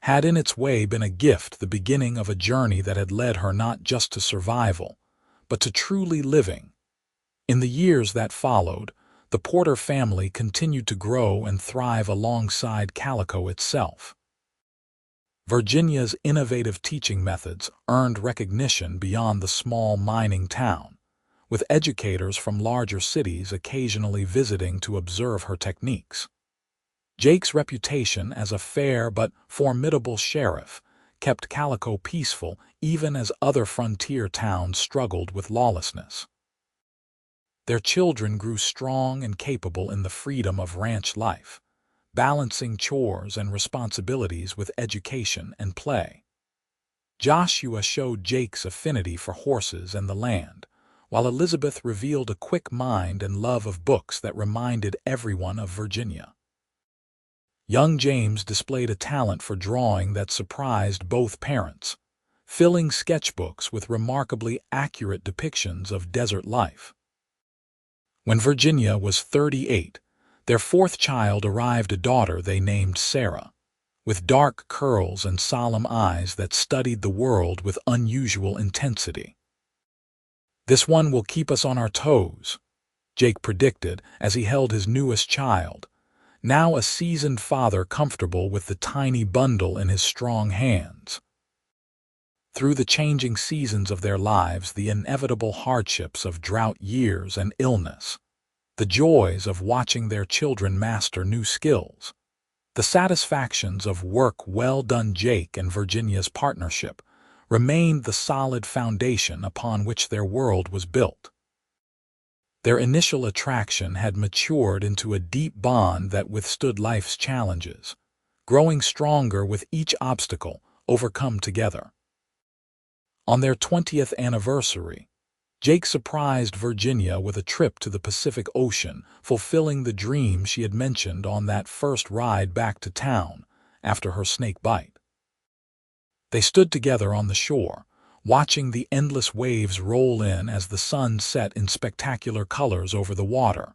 had in its way been a gift, the beginning of a journey that had led her not just to survival, but to truly living. In the years that followed, the Porter family continued to grow and thrive alongside Calico itself. Virginia's innovative teaching methods earned recognition beyond the small mining town, with educators from larger cities occasionally visiting to observe her techniques. Jake's reputation as a fair but formidable sheriff kept Calico peaceful even as other frontier towns struggled with lawlessness. Their children grew strong and capable in the freedom of ranch life, balancing chores and responsibilities with education and play. Joshua showed Jake's affinity for horses and the land, while Elizabeth revealed a quick mind and love of books that reminded everyone of Virginia. Young James displayed a talent for drawing that surprised both parents, filling sketchbooks with remarkably accurate depictions of desert life. When Virginia was 38, their fourth child arrived, a daughter they named Sarah, with dark curls and solemn eyes that studied the world with unusual intensity. "This one will keep us on our toes," Jake predicted as he held his newest child, now a seasoned father comfortable with the tiny bundle in his strong hands. Through the changing seasons of their lives, the inevitable hardships of drought years and illness, the joys of watching their children master new skills, the satisfactions of work well done, Jake and Virginia's partnership remained the solid foundation upon which their world was built. Their initial attraction had matured into a deep bond that withstood life's challenges, growing stronger with each obstacle overcome together. On their 20th anniversary, Jake surprised Virginia with a trip to the Pacific Ocean, fulfilling the dream she had mentioned on that first ride back to town after her snake bite. They stood together on the shore, watching the endless waves roll in as the sun set in spectacular colors over the water.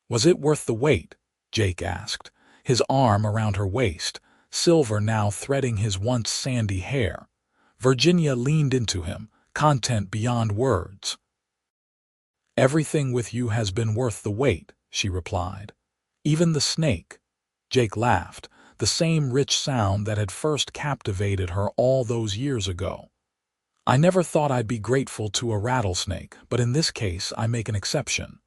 "Was it worth the wait?" Jake asked, his arm around her waist, silver now threading his once sandy hair. Virginia leaned into him, content beyond words. "Everything with you has been worth the wait," she replied. "Even the snake." Jake laughed, the same rich sound that had first captivated her all those years ago. "I never thought I'd be grateful to a rattlesnake, but in this case I make an exception."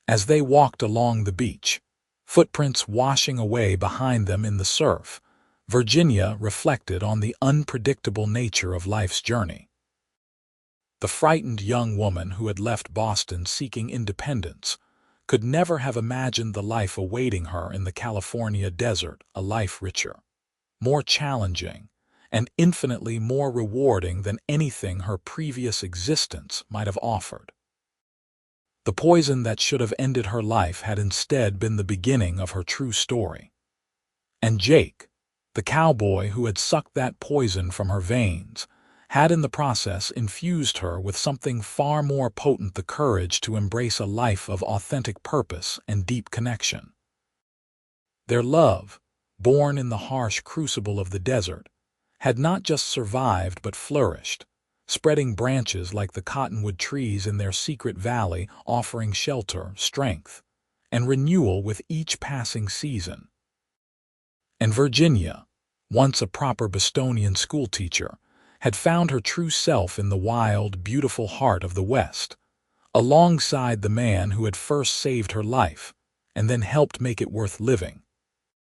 As they walked along the beach, footprints washing away behind them in the surf, Virginia reflected on the unpredictable nature of life's journey. The frightened young woman who had left Boston seeking independence could never have imagined the life awaiting her in the California desert, a life richer, more challenging, and infinitely more rewarding than anything her previous existence might have offered. The poison that should have ended her life had instead been the beginning of her true story. And Jake, the cowboy who had sucked that poison from her veins, had in the process infused her with something far more potent, the courage to embrace a life of authentic purpose and deep connection. Their love, born in the harsh crucible of the desert, had not just survived but flourished, spreading branches like the cottonwood trees in their secret valley, offering shelter, strength, and renewal with each passing season. And Virginia, once a proper Bostonian schoolteacher, had found her true self in the wild, beautiful heart of the West, alongside the man who had first saved her life and then helped make it worth living.